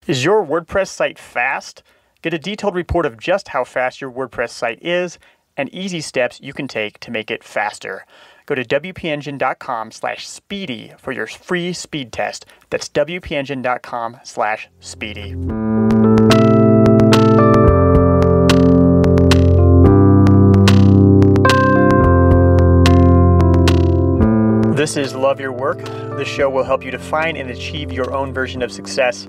Is your WordPress site fast? Get a detailed report of just how fast your WordPress site is and easy steps you can take to make it faster. Go to wpengine.com/speedy for your free speed test. That's wpengine.com/speedy. This is Love Your Work. This show will help you define and achieve your own version of success.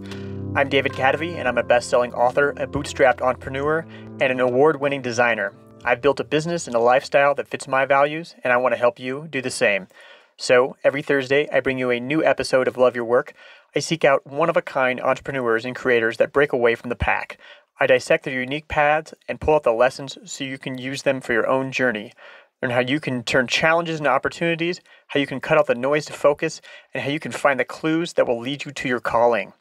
I'm David Cadavy, and I'm a best-selling author, a bootstrapped entrepreneur, and an award-winning designer. I've built a business and a lifestyle that fits my values, and I want to help you do the same. So, every Thursday, I bring you a new episode of Love Your Work. I seek out one-of-a-kind entrepreneurs and creators that break away from the pack. I dissect their unique paths and pull out the lessons so you can use them for your own journey. Learn how you can turn challenges into opportunities, how you can cut out the noise to focus, and how you can find the clues that will lead you to your calling.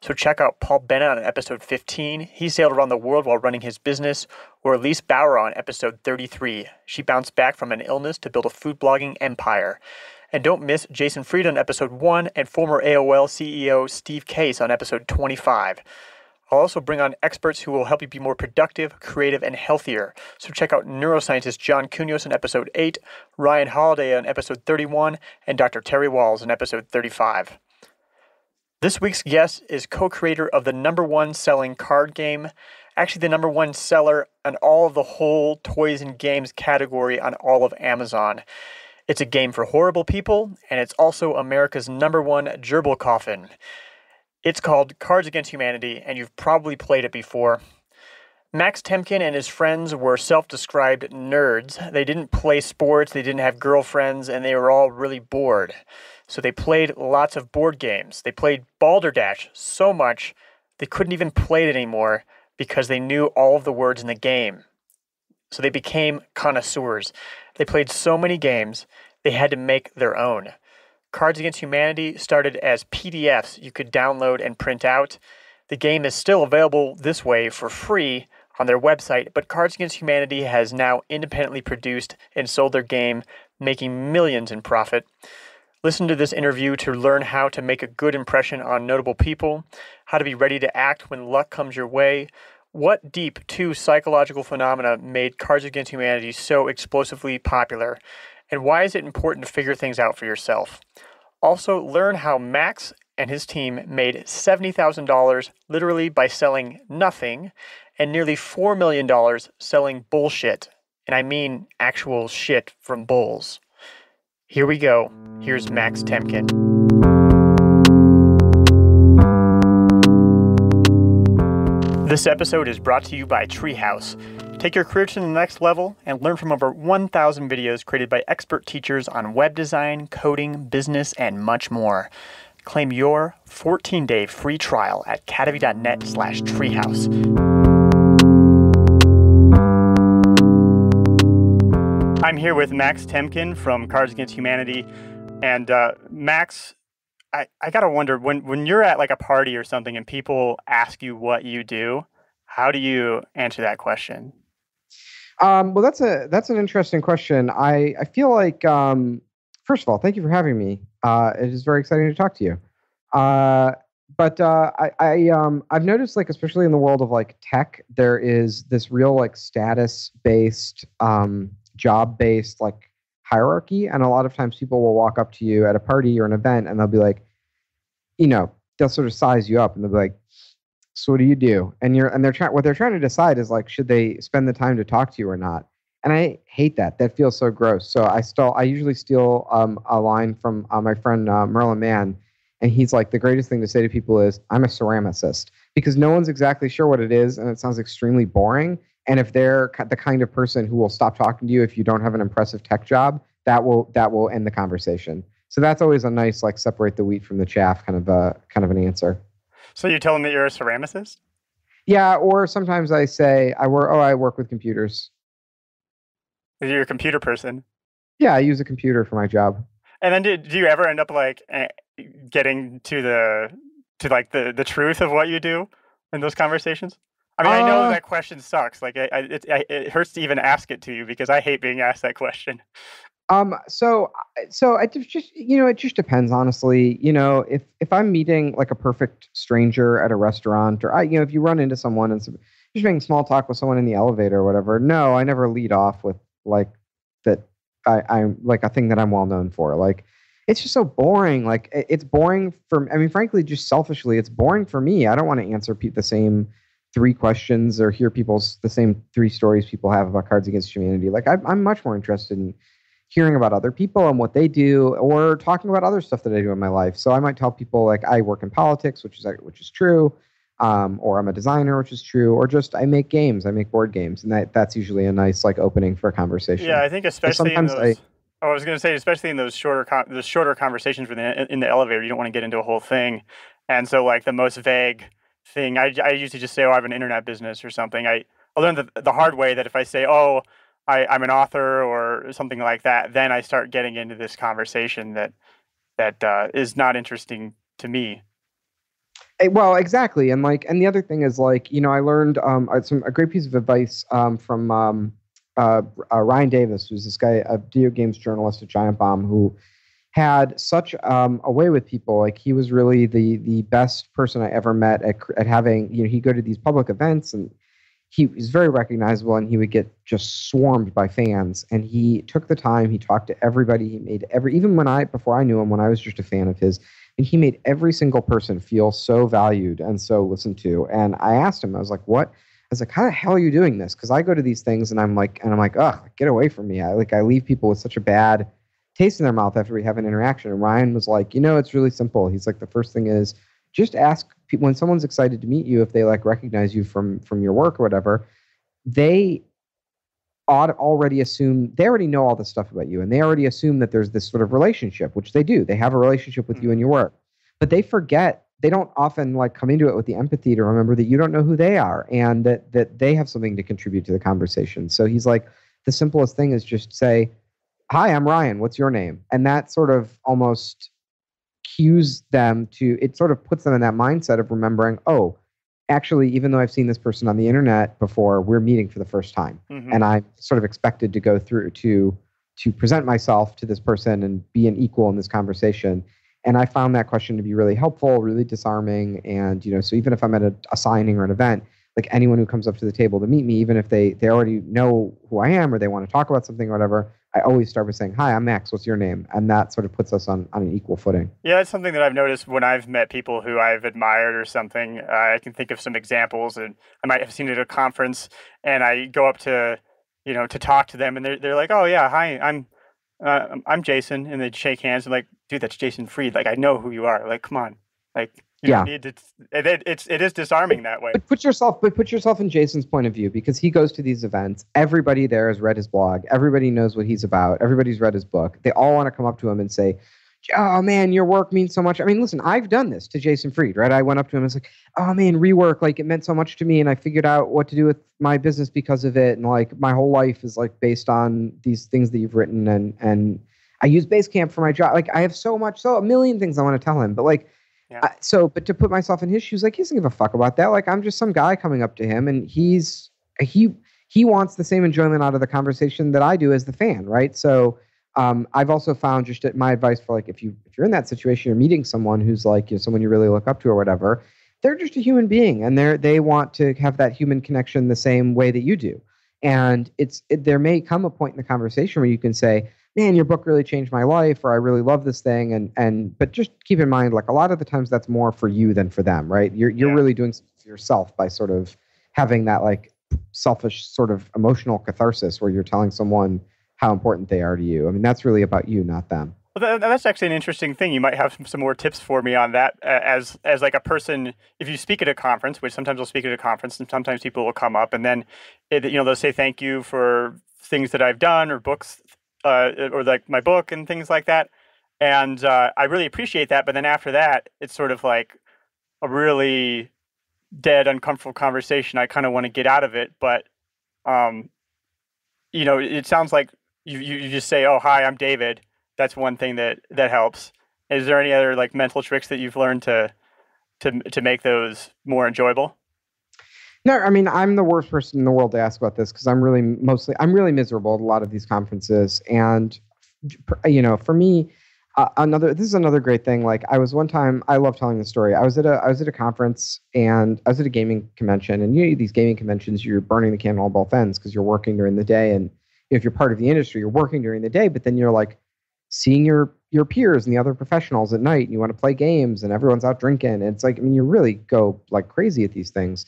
So check out Paul Bennett on episode 15. He sailed around the world while running his business. Or Elise Bauer on episode 33. She bounced back from an illness to build a food blogging empire. And don't miss Jason Fried on episode 1 and former AOL CEO Steve Case on episode 25. I'll also bring on experts who will help you be more productive, creative, and healthier. So check out neuroscientist John Cunios on episode 8, Ryan Holiday on episode 31, and Dr. Terry Walls on episode 35. This week's guest is co-creator of the #1 selling card game, actually the #1 seller on all of the whole toys and games category on all of Amazon. It's a game for horrible people, and it's also America's #1 gerbil coffin. It's called Cards Against Humanity, and you've probably played it before. Max Temkin and his friends were self-described nerds. They didn't play sports, they didn't have girlfriends, and they were all really bored. So they played lots of board games. They played Balderdash so much they couldn't even play it anymore because they knew all of the words in the game. So they became connoisseurs. They played so many games, they had to make their own. Cards Against Humanity started as PDFs you could download and print out. The game is still available this way for free on their website, but Cards Against Humanity has now independently produced and sold their game, making millions in profit. Listen to this interview to learn how to make a good impression on notable people, how to be ready to act when luck comes your way, what deep two psychological phenomena made Cards Against Humanity so explosively popular, and why is it important to figure things out for yourself. Also, learn how Max and his team made $70,000 literally by selling nothing, and nearly $4 million selling bullshit. And I mean actual shit from bulls. Here we go. Here's Max Temkin. This episode is brought to you by Treehouse. Take your career to the next level and learn from over 1,000 videos created by expert teachers on web design, coding, business, and much more. Claim your 14-day free trial at cadavy.net/treehouse. I'm here with Max Temkin from Cards Against Humanity. And Max, I gotta wonder, when you're at like a party or something and people ask you what you do, how do you answer that question? Well, that's an interesting question. I feel like, first of all, thank you for having me. It is very exciting to talk to you. But I've noticed, like, especially in the world of like tech, there is this real like status-based, job-based like hierarchy, and a lot of times people will walk up to you at a party or an event, and they'll be like, they'll sort of size you up, and they'll be like, "So what do you do?" And what they're trying to decide is like, should they spend the time to talk to you or not? And I hate that. That feels so gross. So I usually steal a line from my friend Merlin Mann, and he's like, the greatest thing to say to people is, "I'm a ceramicist," because no one's exactly sure what it is, and it sounds extremely boring. And if they're the kind of person who will stop talking to you if you don't have an impressive tech job, that will end the conversation. So that's always a nice like separate the wheat from the chaff kind of an answer. So you tell them that you're a ceramicist? Yeah, or sometimes I say I work with computers. You're a computer person? Yeah, I use a computer for my job. And then do you ever end up like getting to the truth of what you do in those conversations? I mean, I know that question sucks. Like, it hurts to even ask it to you because I hate being asked that question. So it just, it just depends, honestly. If I'm meeting like a perfect stranger at a restaurant, or if you run into someone and just making small talk with someone in the elevator or whatever, no, I never lead off with like that. I'm like a thing that I'm well known for. Like, it's just so boring. Like, it's boring for. I mean, frankly, just selfishly, it's boring for me. I don't want to answer the same three questions or hear the same three stories people have about Cards Against Humanity. Like, I'm much more interested in hearing about other people and what they do, or talking about other stuff that I do in my life. So I might tell people like I work in politics, which is true, or I'm a designer, which is true, or just I make games, I make board games, and that's usually a nice like opening for a Yeah, conversation. I think So especially in sometimes those. I was going to say, especially in those shorter conversations in the elevator, you don't want to get into a whole thing, and so like the most vague thing, I usually just say, "Oh, I have an internet business" or something. I learned the hard way that if I say, "Oh, I'm an author" or something like that, then I start getting into this conversation that is not interesting to me. Well, exactly, and the other thing is like I learned a great piece of advice from Ryan Davis, who's this guy, a video games journalist at Giant Bomb, who had such a way with people. Like, he was really the best person I ever met at having, he'd go to these public events, and he was very recognizable, and he would get just swarmed by fans. And he took the time, he talked to everybody, he made even before I knew him, when I was just a fan of his, and he made every single person feel so valued and so listened to. And I asked him, I was like, how the hell are you doing this? Because I go to these things and I'm like, ugh, get away from me. I leave people with such a bad taste in their mouth after we have an interaction. And Ryan was like, it's really simple. He's like, the first thing is just ask people when someone's excited to meet you, if they like recognize you from your work or whatever, they already assume, they already know all this stuff about you, and they already assume that there's this sort of relationship, which they do. They have a relationship with you and your work, but they forget. They don't often like come into it with the empathy to remember that you don't know who they are, and that they have something to contribute to the conversation. So he's like, the simplest thing is just say, "Hi, I'm Ryan. What's your name?" And that sort of almost cues them to, it sort of puts them in that mindset of remembering, oh, actually, even though I've seen this person on the internet before, we're meeting for the first time. Mm-hmm. And I'm sort of expected to go through to present myself to this person and be an equal in this conversation. And I found that question to be really helpful, really disarming. And, so even if I'm at a signing or an event, like anyone who comes up to the table to meet me, even if they already know who I am or they want to talk about something or whatever, I always start with saying, "Hi, I'm Max. What's your name?" And that sort of puts us on an equal footing. Yeah, it's something that I've noticed when I've met people who I've admired or something. I can think of some examples, and I might have seen it at a conference, and I go up to talk to them, and they're like, "Oh yeah, hi, I'm Jason," and they shake hands. And like, "Dude, that's Jason Fried. Like, I know who you are. Like, come on, like." You don't need to. It is disarming that way. But put yourself in Jason's point of view, because he goes to these events. Everybody there has read his blog. Everybody knows what he's about. Everybody's read his book. They all want to come up to him and say, "Oh man, your work means so much." I mean, listen, I've done this to Jason Fried, right? I went up to him and was like, "Oh man, rework, like it meant so much to me, and I figured out what to do with my business because of it, and like my whole life is like based on these things that you've written, and I use Basecamp for my job. Like I have a million things I want to tell him, but like." Yeah. But to put myself in his shoes, like he doesn't give a fuck about that. Like I'm just some guy coming up to him, and he wants the same enjoyment out of the conversation that I do as the fan, right? So I've also found just my advice for like if you're in that situation, you're meeting someone who's like someone you really look up to or whatever, they're just a human being, and they want to have that human connection the same way that you do. And there may come a point in the conversation where you can say, "Man, your book really changed my life," or "I really love this thing." But just keep in mind, like a lot of the times that's more for you than for them, right? You're really doing something for yourself by sort of having that like selfish sort of emotional catharsis where you're telling someone how important they are to you. I mean, that's really about you, not them. Well, that's actually an interesting thing. You might have some more tips for me on that. As like a person, if you speak at a conference, which sometimes I'll speak at a conference, and sometimes people will come up and then, they'll say thank you for things that I've done or books, or like my book and things like that. And I really appreciate that. But then after that, it's sort of like a really dead, uncomfortable conversation. I kind of want to get out of it, but it sounds like you just say, "Oh, hi, I'm David." That's one thing that helps. Is there any other like mental tricks that you've learned to make those more enjoyable? No, I mean, I'm the worst person in the world to ask about this because I'm really miserable at a lot of these conferences. And For me, this is another great thing. Like I was one time, I love telling the story. I was at a conference and I was at a gaming convention, and these gaming conventions, you're burning the candle on both ends because you're working during the day, and if you're part of the industry, you're working during the day, but then you're like seeing your peers and the other professionals at night, and you want to play games, and everyone's out drinking. And it's like, I mean, you really go like crazy at these things.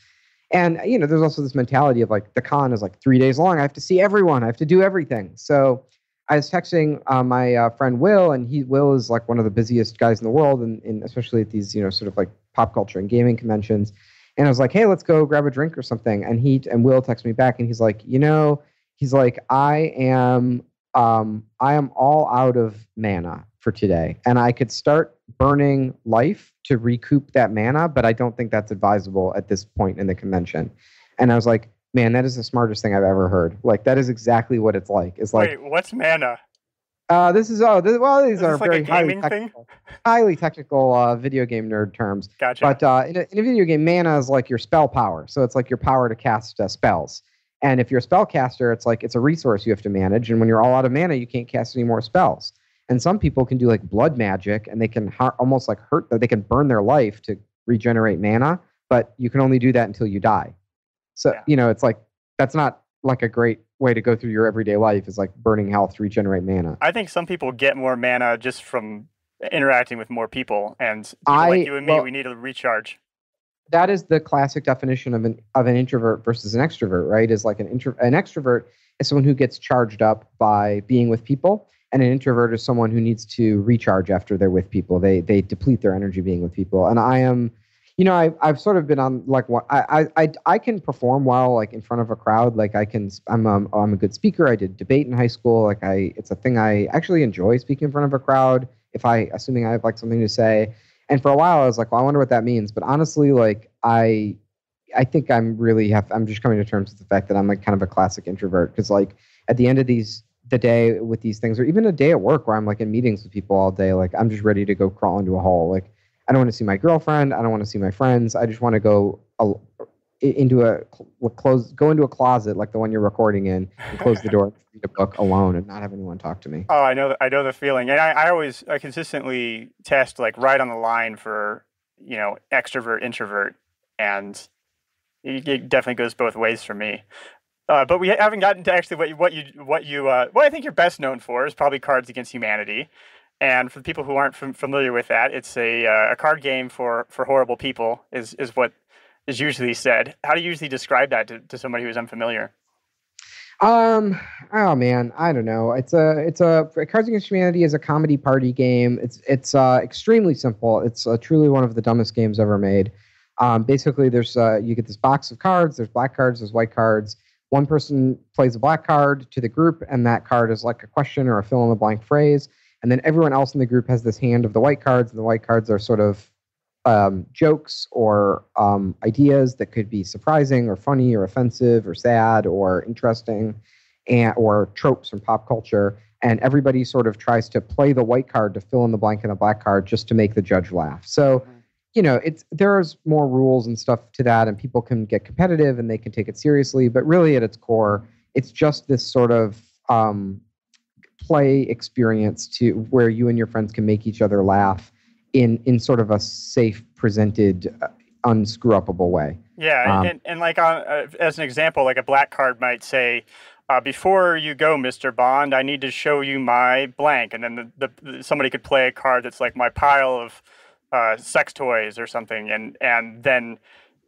And there's also this mentality of like the con is like 3 days long. I have to see everyone. I have to do everything. So I was texting my friend Will, and Will is like one of the busiest guys in the world, and especially at these sort of like pop culture and gaming conventions. And I was like, hey, let's go grab a drink or something. And Will texts me back, and he's like, he's like, I am all out of mana for today, and I could start burning life to recoup that mana, but I don't think that's advisable at this point in the convention. And I was like, man, that is the smartest thing I've ever heard. Like, that is exactly what it's like. It's like, wait, what's mana? These are very highly technical video game nerd terms. Gotcha. But in a video game, mana is like your spell power. So it's like your power to cast spells. And if you're a spellcaster, it's like it's a resource you have to manage. And when you're all out of mana, you can't cast any more spells. And some people can do like blood magic, and they can almost like they can burn their life to regenerate mana, but you can only do that until you die. So, it's like, that's not like a great way to go through your everyday life, is like burning health to regenerate mana. I think some people get more mana just from interacting with more people, and people like you and me, we need to recharge. That is the classic definition of an introvert versus an extrovert, right? Is like an extrovert is someone who gets charged up by being with people, and an introvert is someone who needs to recharge after they're with people. They deplete their energy being with people. And I am, I've sort of been on like what I can perform well like in front of a crowd. Like I'm a good speaker. I did debate in high school. Like it's a thing I actually enjoy, speaking in front of a crowd. Assuming I have like something to say. And for a while, I was like, well, I wonder what that means. But honestly, like, I think I'm just coming to terms with the fact that I'm like kind of a classic introvert. Because like at the end of the day with these things, or even a day at work where I'm like in meetings with people all day, like I'm just ready to go crawl into a hole. Like I don't want to see my girlfriend. I don't want to see my friends. I just want to go into a closet like the one you're recording in, and close the door and read a book alone and not have anyone talk to me. Oh, I know the feeling. And I consistently test like right on the line for, extrovert, introvert, and it definitely goes both ways for me. But we haven't gotten to actually what I think you're best known for is probably Cards Against Humanity. And for the people who aren't familiar with that, it's a card game for horrible people is what is usually said. How do you usually describe that to somebody who's unfamiliar? Oh man, I don't know. It's a Cards Against Humanity is a comedy party game. It's extremely simple. It's truly one of the dumbest games ever made. Basically, there's you get this box of cards. There's black cards. There's white cards. One person plays a black card to the group, and that card is like a question or a fill-in-the-blank phrase. And then everyone else in the group has this hand of the white cards, and the white cards are sort of jokes or ideas that could be surprising or funny or offensive or sad or interesting, or tropes from pop culture. And everybody sort of tries to play the white card to fill in the blank in the black card just to make the judge laugh. So, there's more rules and stuff to that, and people can get competitive and they can take it seriously. But really, at its core, it's just this sort of play experience to where you and your friends can make each other laugh in sort of a safe, presented, unscrew-upable way. Yeah, and like as an example, like a black card might say, before you go, Mr. Bond, I need to show you my blank. And then somebody could play a card that's like my pile of sex toys or something. And then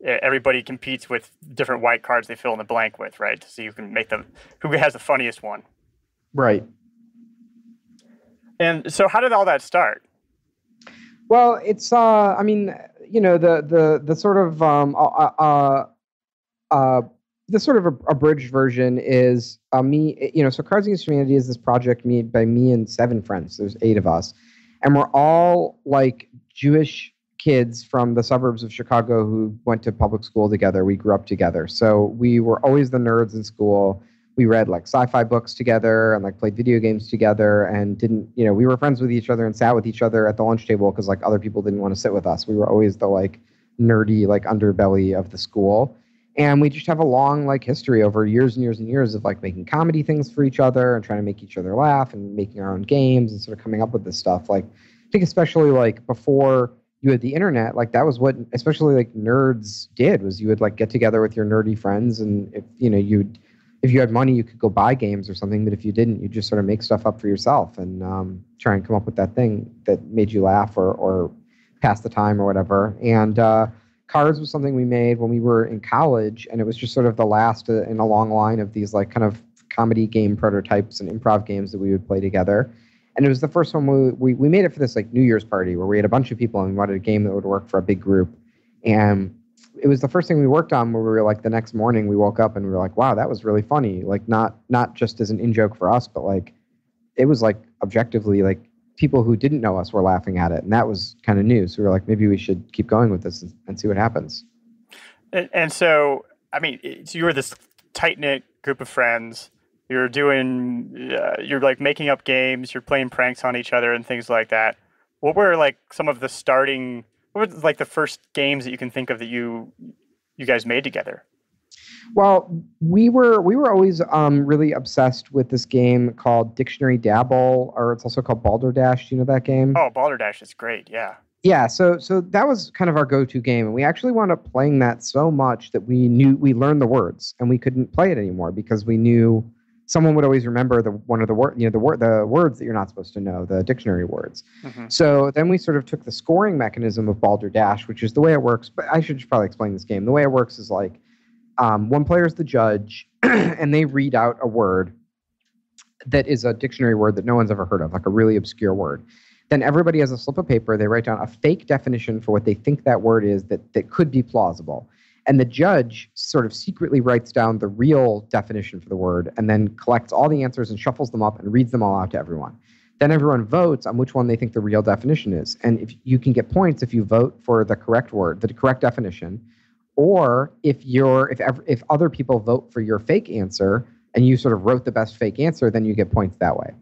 everybody competes with different white cards they fill in the blank with, right? So you can make who has the funniest one. Right. And so how did all that start? Well, it's the sort of abridged version is me. So Cards Against Humanity is this project made by me and 7 friends. There's 8 of us, and we're all like Jewish kids from the suburbs of Chicago who went to public school together. We grew up together, so we were always the nerds in school. We read like sci-fi books together and like played video games together, and we were friends with each other and sat with each other at the lunch table because like other people didn't want to sit with us. We were always the like nerdy like underbelly of the school. And we just have a long like history over years and years and years of like making comedy things for each other and trying to make each other laugh and making our own games and sort of coming up with this stuff. Like I think especially like before you had the internet, like that was what especially like nerds did, was you would like get together with your nerdy friends, and if you had money you could go buy games or something, but if you didn't, you just sort of make stuff up for yourself and try and come up with that thing that made you laugh or pass the time or whatever. And Cards was something we made when we were in college, and it was just sort of the last in a long line of these like kind of comedy game prototypes and improv games that we would play together. And it was the first one we made it for this like New Year's party where we had a bunch of people and we wanted a game that would work for a big group. And it was the first thing we worked on where we were like the next morning we woke up and we were like, wow, that was really funny. Like not just as an in-joke for us, but like it was like objectively like people who didn't know us were laughing at it. And that was kind of new. So we were like, maybe we should keep going with this and see what happens. And so, I mean, so you were this tight-knit group of friends. You're you're like making up games, you're playing pranks on each other and things like that. What were like some of what were like the first games that you can think of that you guys made together? Well, we were always really obsessed with this game called Dictionary Dabble, or it's also called Balderdash. Do you know that game? Oh, Balderdash is great. Yeah. Yeah, so that was kind of our go-to game, and we actually wound up playing that so much that we learned the words, and we couldn't play it anymore because we knew someone would always remember the words that you're not supposed to know, the dictionary words. Mm-hmm. So then we sort of took the scoring mechanism of Balderdash, which is the way it works. But I should probably explain this game. The way it works is like one player is the judge, and they read out a word that is a dictionary word that no one's ever heard of, like a really obscure word. Then everybody has a slip of paper. They write down a fake definition for what they think that word is that could be plausible. And the judge sort of secretly writes down the real definition for the word and then collects all the answers and shuffles them up and reads them all out to everyone. Then everyone votes on which one they think the real definition is. And if you can get points if you vote for the correct word, the correct definition, or if other people vote for your fake answer and you sort of wrote the best fake answer, then you get points that way.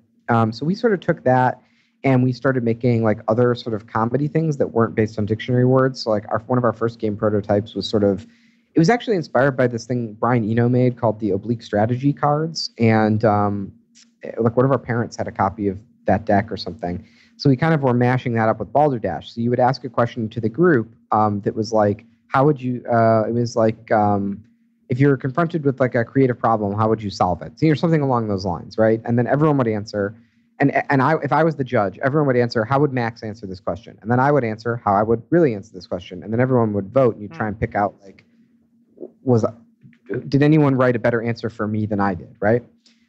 So we sort of took that and we started making like other sort of comedy things that weren't based on dictionary words. So like one of our first game prototypes was it was actually inspired by this thing Brian Eno made called the oblique strategy cards. And like one of our parents had a copy of that deck or something. So we kind of were mashing that up with Balderdash. So you would ask a question to the group that was like, how would you, it was like, if you're confronted with like a creative problem, how would you solve it? So, something along those lines, right? And then everyone would answer. If I was the judge, everyone would answer, how would Max answer this question? And then I would answer how I would really answer this question. And then everyone would vote, and you'd try and pick out, like, did anyone write a better answer for me than I did, right?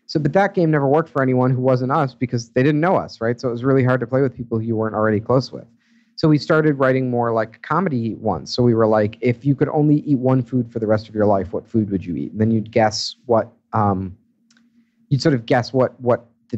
So, but that game never worked for anyone who wasn't us because they didn't know us, right? So it was really hard to play with people who you weren't already close with. So we started writing more like comedy ones. So we were like, if you could only eat one food for the rest of your life, what food would you eat? And then you'd guess what the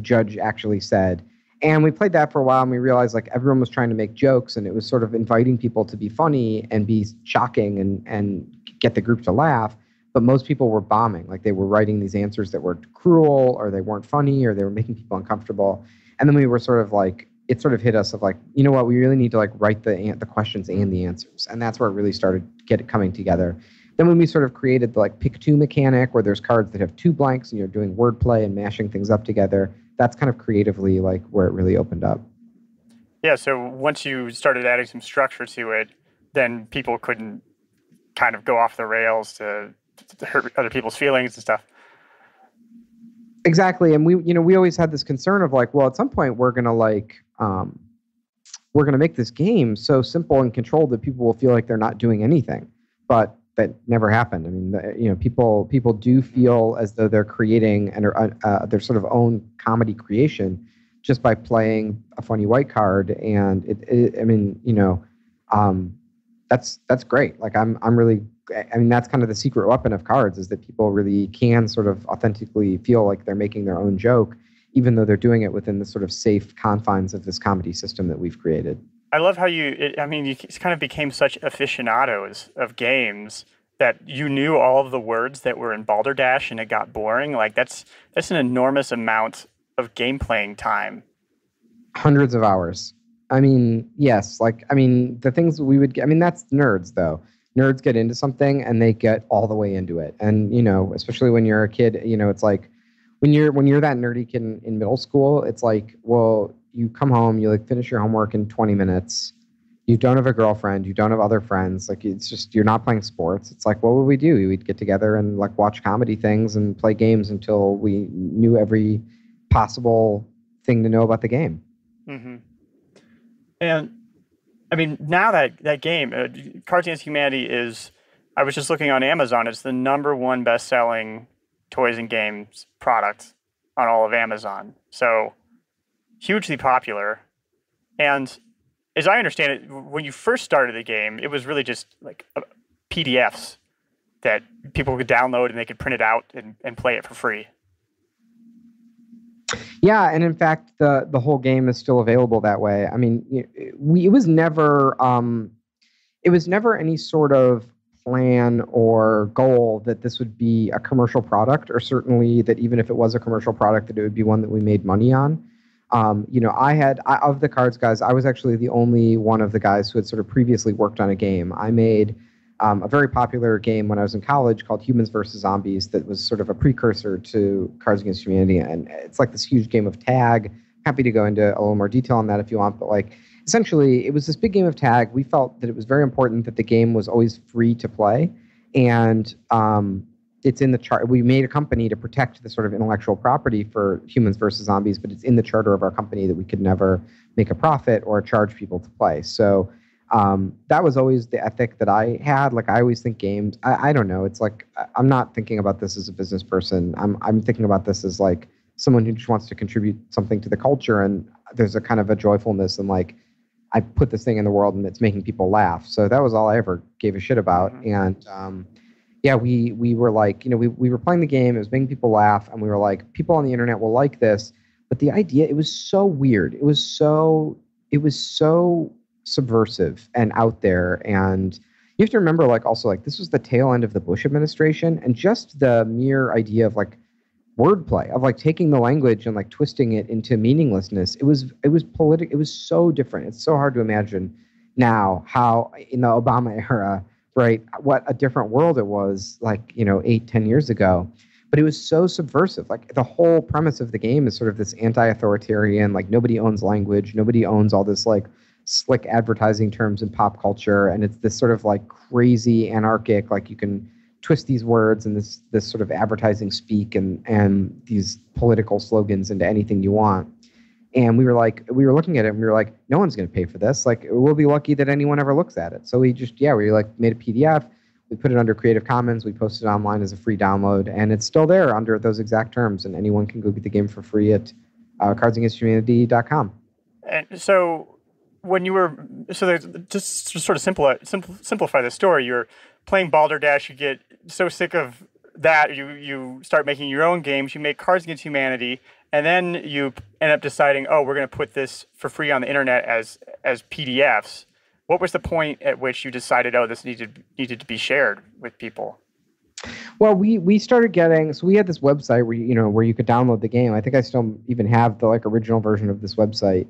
judge actually said. And we played that for a while, and we realized like everyone was trying to make jokes, and it was sort of inviting people to be funny and be shocking and get the group to laugh. But most people were bombing. Like they were writing these answers that were cruel, or they weren't funny, or they were making people uncomfortable. And then we were sort of like, it sort of hit us of like, you know what, we really need to like write the questions and the answers. And that's where it really started coming together. Then when we sort of created the like pick two mechanic, where there's cards that have two blanks and you're doing wordplay and mashing things up together, that's kind of creatively like where it really opened up. Yeah, so once you started adding some structure to it, then people couldn't kind of go off the rails to hurt other people's feelings and stuff. Exactly. And we always had this concern of like, well, at some point we're going to make this game so simple and controlled that people will feel like they're not doing anything. But that never happened. I mean, people do feel as though they're creating their sort of own comedy creation just by playing a funny white card. And that's great. Like that's kind of the secret weapon of cards, is that people really can sort of authentically feel like they're making their own joke, even though they're doing it within the sort of safe confines of this comedy system that we've created. I love how you kind of became such aficionados of games that you knew all of the words that were in Balderdash and it got boring. Like that's an enormous amount of game playing time. Hundreds of hours. I mean, yes. The things we would get, that's nerds though. nerds get into something and they get all the way into it. And, you know, especially when you're a kid, you know, it's like when you're that nerdy kid in middle school, it's like, well, you come home, you like finish your homework in 20 minutes. You don't have a girlfriend, you don't have other friends. Like, it's just, you're not playing sports. It's like, what would we do? We'd get together and like watch comedy things and play games until we knew every possible thing to know about the game. Mm-hmm. And I mean, now that game, Cards Against Humanity is, I was just looking on Amazon, it's the #1 best-selling toys and games product on all of Amazon. So hugely popular. And as I understand it, when you first started the game, it was really just like PDFs that people could download and they could print it out and play it for free. Yeah, and in fact, the whole game is still available that way. I mean, it was never any sort of plan or goal that this would be a commercial product, or certainly that even if it was a commercial product, that it would be one that we made money on. You know, of the cards guys, I was actually the only one of the guys who had sort of previously worked on a game. I made a very popular game when I was in college called Humans versus Zombies that was sort of a precursor to Cards Against Humanity. And it's like this huge game of tag. Happy to go into a little more detail on that if you want. But like, essentially, it was this big game of tag. We felt that it was very important that the game was always free to play. And it's in the chart. We made a company to protect the sort of intellectual property for Humans versus Zombies, but it's in the charter of our company that we could never make a profit or charge people to play. So that was always the ethic that I had. Like, I always think games, I don't know. It's like, I'm not thinking about this as a business person. I'm thinking about this as like someone who just wants to contribute something to the culture. And there's a kind of a joyfulness and like, I put this thing in the world and it's making people laugh. So that was all I ever gave a shit about. Mm-hmm. And, yeah, we were like, you know, we were playing the game. It was making people laugh. And we were like, people on the internet will like this. But the idea, it was so weird. It was so subversive and out there. And you have to remember, like, also, like, this was the tail end of the Bush administration. And just the mere idea of, like, wordplay, of, like, taking the language and, like, twisting it into meaninglessness. It was political. It was so different. It's so hard to imagine now how, in the Obama era, right, what a different world it was, like, you know, 8-10 years ago. But it was so subversive. Like, the whole premise of the game is sort of this anti-authoritarian, like, nobody owns language, nobody owns all this, like, slick advertising terms in pop culture, and it's this sort of, like, crazy anarchic, like, you can twist these words and this sort of advertising speak and these political slogans into anything you want. And we were looking at it and we were like, no one's going to pay for this. Like, we'll be lucky that anyone ever looks at it. So we like made a PDF. We put it under Creative Commons. We posted it online as a free download, and it's still there under those exact terms. And anyone can go get the game for free at cardsagainsthumanity.com. And so just to sort of simplify the story, you're playing Balderdash. You get so sick of that, you start making your own games. You make Cards Against Humanity. And then you end up deciding, oh, we're going to put this for free on the internet as PDFs. What was the point at which you decided, oh, this needed to be shared with people? Well, we started getting, so we had this website where you could download the game. I think I still even have the like original version of this website.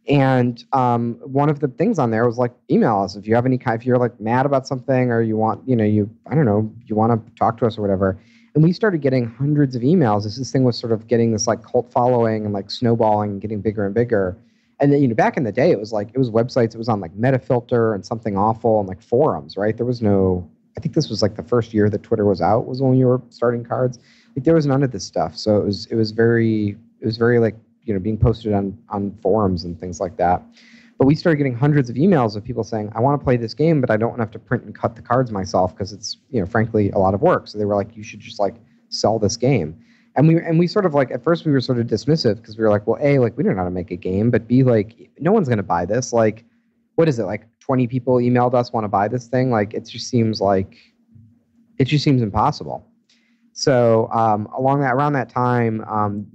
And one of the things on there was like, email us if you have if you're like mad about something or you want, you want to talk to us or whatever. And we started getting hundreds of emails as this thing was sort of getting this like cult following and like snowballing and getting bigger and bigger. And then, back in the day, it was websites. It was on like Metafilter and Something Awful and like forums, right? There was no, I think this was like the first year that Twitter was out, was when you were starting cards. Like, there was none of this stuff. So it was very like, being posted on forums and things like that. But we started getting hundreds of emails of people saying, I want to play this game, but I don't want to have to print and cut the cards myself because it's, frankly, a lot of work. So they were like, you should just like sell this game. And we sort of like, at first we were sort of dismissive because we were like, well, A, like we don't know how to make a game, but B, like no one's going to buy this. Like, what is it? Like 20 people emailed us want to buy this thing. Like, it just seems impossible. So around that time,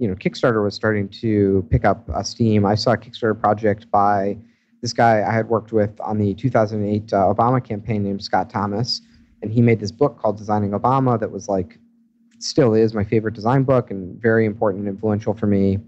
Kickstarter was starting to pick up steam. I saw a Kickstarter project by this guy I had worked with on the 2008 Obama campaign named Scott Thomas, and he made this book called Designing Obama that was like, still is my favorite design book and very important and influential for me.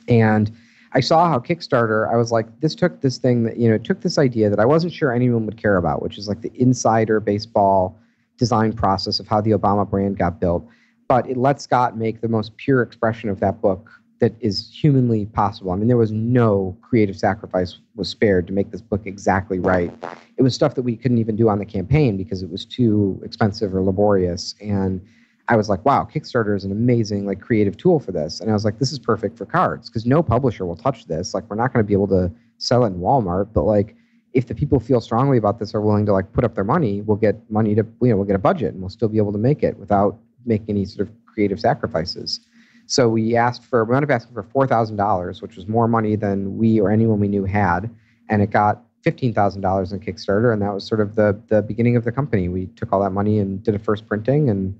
And I saw how Kickstarter, I was like, this took this thing that, took this idea that I wasn't sure anyone would care about, which is like the insider baseball design process of how the Obama brand got built. But it let Scott make the most pure expression of that book that is humanly possible. I mean, there was no creative sacrifice was spared to make this book exactly right. It was stuff that we couldn't even do on the campaign because it was too expensive or laborious. And I was like, wow, Kickstarter is an amazing like creative tool for this. And I was like, this is perfect for cards because no publisher will touch this. Like, we're not going to be able to sell it in Walmart, but like, if the people feel strongly about this, are willing to like put up their money, we'll get money to, we'll get a budget and we'll still be able to make it without making any sort of creative sacrifices. So we wound up asking for $4,000, which was more money than we or anyone we knew had. And it got $15,000 in Kickstarter. And that was sort of the beginning of the company. We took all that money and did a first printing and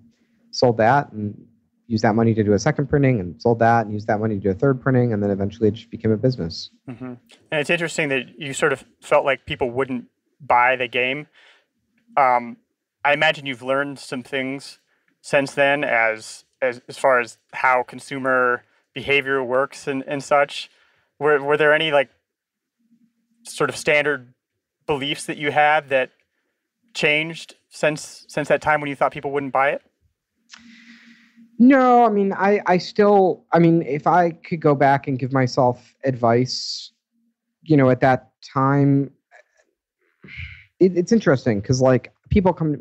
sold that and used that money to do a second printing and sold that and used that money to do a third printing. And then eventually it just became a business. Mm-hmm. And it's interesting that you sort of felt like people wouldn't buy the game. I imagine you've learned some things since then as far as how consumer behavior works and such. Were there any like sort of standard beliefs that you had that changed since that time when you thought people wouldn't buy it? No, I mean, if I could go back and give myself advice, at that time, it's interesting because like people come,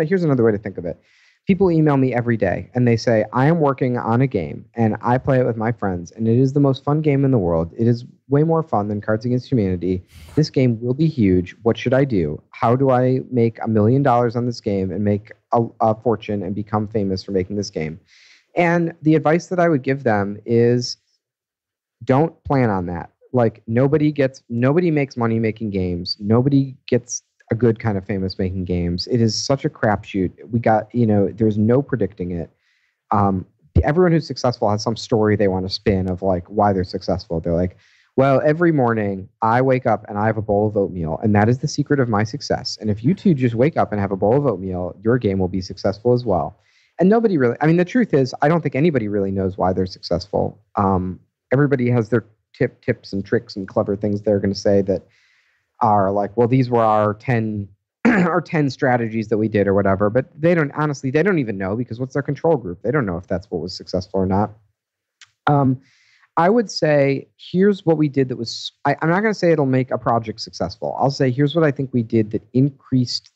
here's another way to think of it. People email me every day and they say, I am working on a game and I play it with my friends and it is the most fun game in the world. It is way more fun than Cards Against Humanity. This game will be huge. What should I do? How do I make $1 million on this game and make a fortune and become famous for making this game? And the advice that I would give them is don't plan on that. Like nobody makes money making games. Nobody gets a good kind of famous making games. It is such a crapshoot. There's no predicting it. Everyone who's successful has some story they want to spin of like why they're successful. They're like, well, every morning I wake up and I have a bowl of oatmeal and that is the secret of my success. And if you two just wake up and have a bowl of oatmeal, your game will be successful as well. And nobody really, I mean, the truth is, I don't think anybody really knows why they're successful. Everybody has their tips and tricks and clever things they're going to say that are like, well, these were our 10 strategies that we did or whatever, but they don't even know because what's their control group? They don't know if that's what was successful or not. I would say, here's what we did that was, I'm not going to say it'll make a project successful. I'll say, here's what I think we did that increased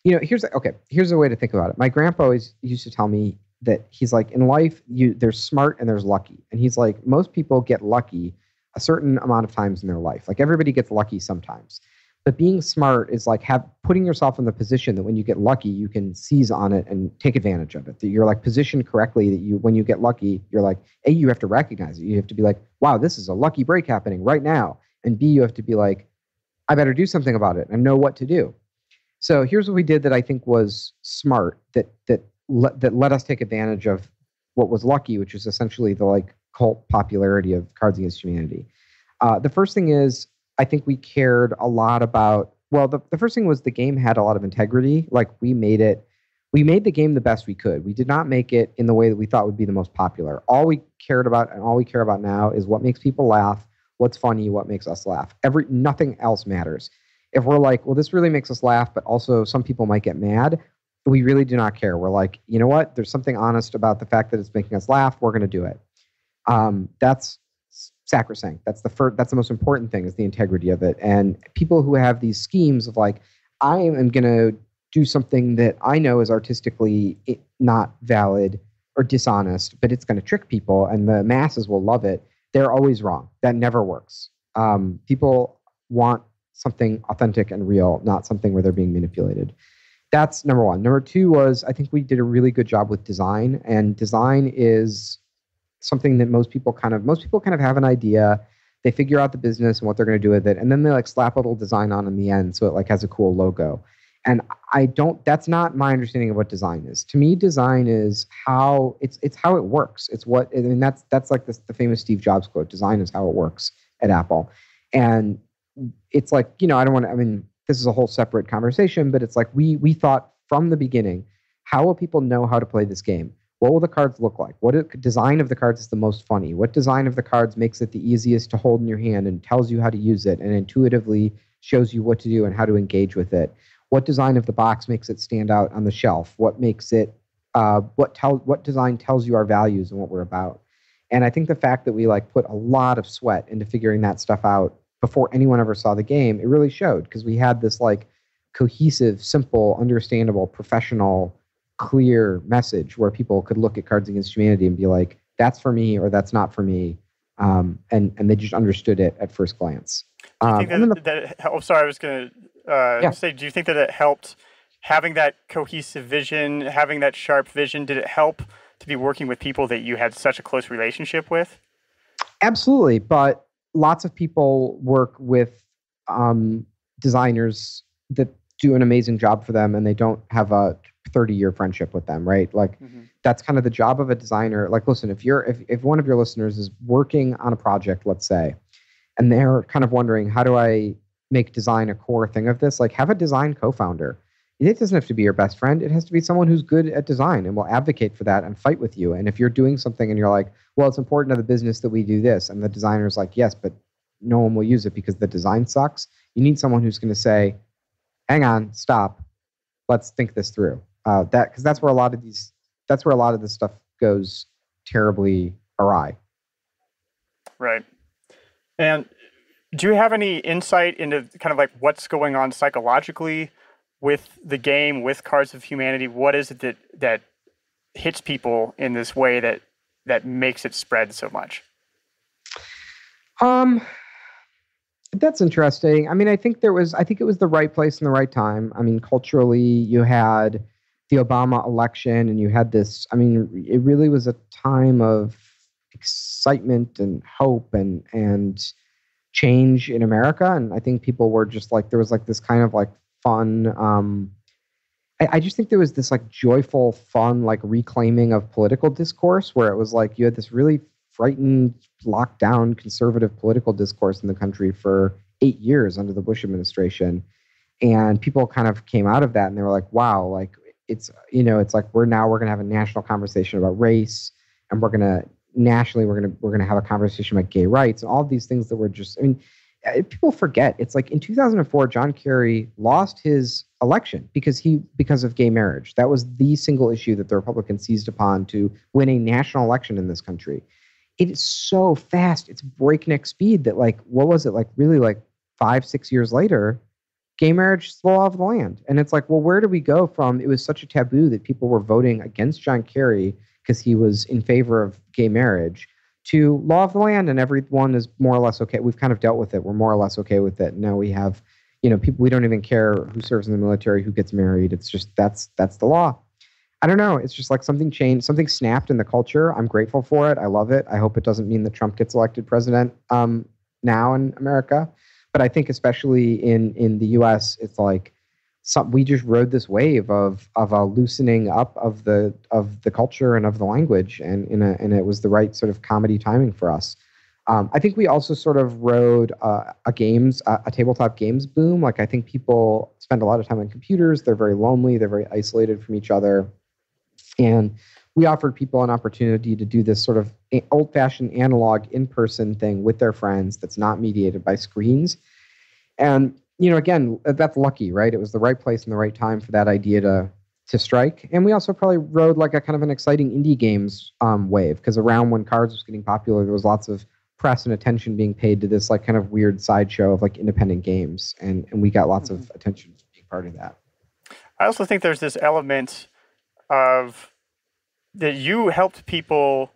here's a way to think about it. My grandpa always used to tell me that he's like, in life, there's smart and there's lucky. And he's like, most people get lucky a certain amount of times in their life. Like everybody gets lucky sometimes. But being smart is like putting yourself in the position that when you get lucky, you can seize on it and take advantage of it. That you're like positioned correctly, that when you get lucky, you're like, A, you have to recognize it. You have to be like, wow, this is a lucky break happening right now. And B, you have to be like, I better do something about it and know what to do. So here's what we did that I think was smart, that let us take advantage of what was lucky, which is essentially the like cult popularity of Cards Against Humanity. The first thing is, I think we cared a lot about, the first thing was the game had a lot of integrity. Like we made the game the best we could. We did not make it in the way that we thought would be the most popular. All we cared about and all we care about now is what makes people laugh, what's funny, what makes us laugh. Nothing else matters. If we're like, well, this really makes us laugh, but also some people might get mad, we really do not care. We're like, you know what? There's something honest about the fact that it's making us laugh. We're going to do it. That's sacrosanct. That's the most important thing, is the integrity of it. And people who have these schemes of like, I am going to do something that I know is artistically not valid or dishonest, but it's going to trick people and the masses will love it. They're always wrong. That never works. People want something authentic and real, not something where they're being manipulated. That's number one. Number two was, I think we did a really good job with design, and design is something that most people kind of have an idea. They figure out the business and what they're going to do with it, and then they like slap a little design on in the end so it like has a cool logo. And that's not my understanding of what design is. To me, design is how it's how it works. It's what, I mean, that's like the famous Steve Jobs quote, design is how it works at Apple. And it's like, this is a whole separate conversation, but it's like we thought from the beginning, how will people know how to play this game? What will the cards look like? What design of the cards is the most funny? What design of the cards makes it the easiest to hold in your hand and tells you how to use it and intuitively shows you what to do and how to engage with it? What design of the box makes it stand out on the shelf? What makes it what design tells you our values and what we're about? And I think the fact that we like put a lot of sweat into figuring that stuff out before anyone ever saw the game, it really showed because we had this like cohesive, simple, understandable, professional, clear message where people could look at Cards Against Humanity and be like, that's for me or that's not for me. And they just understood it at first glance. Do you think sorry, I was going to say, do you think that it helped having that cohesive vision, having that sharp vision? Did it help to be working with people that you had such a close relationship with? Absolutely. But lots of people work with designers that do an amazing job for them and they don't have a 30-year friendship with them, right? Like that's kind of the job of a designer. Like, listen, if one of your listeners is working on a project, let's say, and they're kind of wondering, how do I make design a core thing of this? Like, have a design co-founder. It doesn't have to be your best friend. It has to be someone who's good at design and will advocate for that and fight with you. And if you're doing something and you're like, well, it's important to the business that we do this, and the designer's like, yes, but no one will use it because the design sucks, you need someone who's going to say, hang on, stop, let's think this through. Because that's where a lot of this stuff goes terribly awry. Right. And do you have any insight into kind of like what's going on psychologically with the game, with Cards of Humanity? What is it that hits people in this way that makes it spread so much? That's interesting. I mean, I think it was the right place and the right time. I mean, culturally, you had the Obama election and you had this, I mean, it really was a time of excitement and hope and change in America. And I think people were just like, there was like this kind of like fun, I just think there was this like joyful, fun, like reclaiming of political discourse where it was like you had this really frightened, locked down conservative political discourse in the country for 8 years under the Bush administration. And people kind of came out of that and they were like, wow, like it's like we're going to have a national conversation about race and we're going to have a conversation about gay rights and all of these things that were just, I mean, people forget. It's like in 2004, John Kerry lost his election because of gay marriage. That was the single issue that the Republicans seized upon to win a national election in this country. It is so fast. It's breakneck speed that like, what was it? Like really like 5-6 years later, gay marriage is the law of the land. And it's like, well, where do we go from, it was such a taboo that people were voting against John Kerry because he was in favor of gay marriage, to law of the land and everyone is more or less okay. We've kind of dealt with it. We're more or less okay with it. Now we have, people, we don't even care who serves in the military, who gets married. It's just, that's the law. I don't know. It's just like something changed, something snapped in the culture. I'm grateful for it. I love it. I hope it doesn't mean that Trump gets elected president now in America. But I think especially in the U.S., it's like we just rode this wave of a loosening up of the culture and of the language, and it was the right sort of comedy timing for us. I think we also sort of rode a tabletop games boom. Like I think people spend a lot of time on computers. They're very lonely. They're very isolated from each other. And we offered people an opportunity to do this sort of old-fashioned analog in-person thing with their friends that's not mediated by screens. And, again, that's lucky, right? It was the right place and the right time for that idea to strike. And we also probably rode like a kind of an exciting indie games wave, because around when cards was getting popular, there was lots of press and attention being paid to this like kind of weird sideshow of like independent games. And we got lots of attention for being part of that. I also think there's this element of that you helped people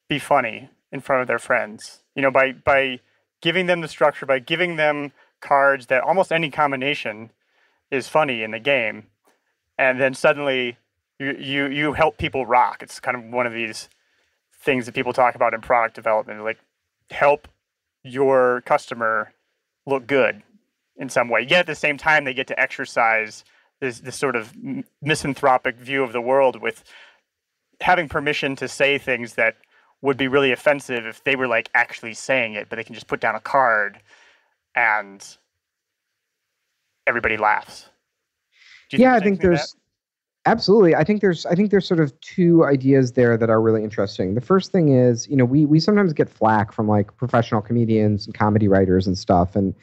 be funny in front of their friends, by giving them the structure, by giving them cards that almost any combination is funny in the game. And then suddenly you help people rock. It's kind of one of these things that people talk about in product development, like help your customer look good in some way. Yet at the same time, they get to exercise this sort of misanthropic view of the world with having permission to say things that would be really offensive if they were like actually saying it, but they can just put down a card and everybody laughs. Yeah, I think there's Absolutely. I think there's sort of two ideas there that are really interesting. The first thing is, we sometimes get flack from like professional comedians and comedy writers and stuff, and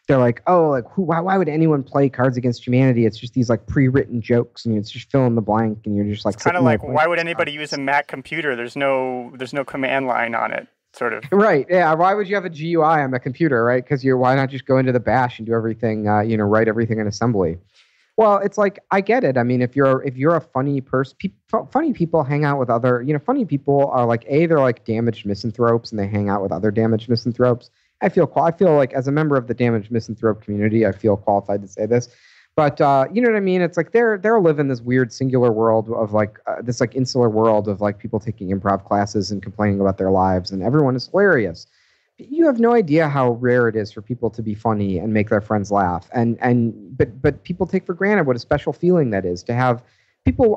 they're like, "Oh, like why would anyone play Cards Against Humanity? It's just these like pre-written jokes, and it's just fill in the blank, and you're just It's like kind sitting of there like, playing why would these anybody use cards." a Mac computer? There's no command line on it, sort of. Right? Yeah. Why would you have a GUI on the computer, right? Because why not just go into the bash and do everything, write everything in assembly? Well, it's like I get it. I mean, if you're a funny person, funny people hang out with other. Funny people are like they're like damaged misanthropes, and they hang out with other damaged misanthropes. I feel like as a member of the damaged misanthrope community, I feel qualified to say this. But you know what I mean? It's like they're living this weird singular world of like this like insular world of like people taking improv classes and complaining about their lives, and everyone is hilarious. You have no idea how rare it is for people to be funny and make their friends laugh, but people take for granted what a special feeling that is to have people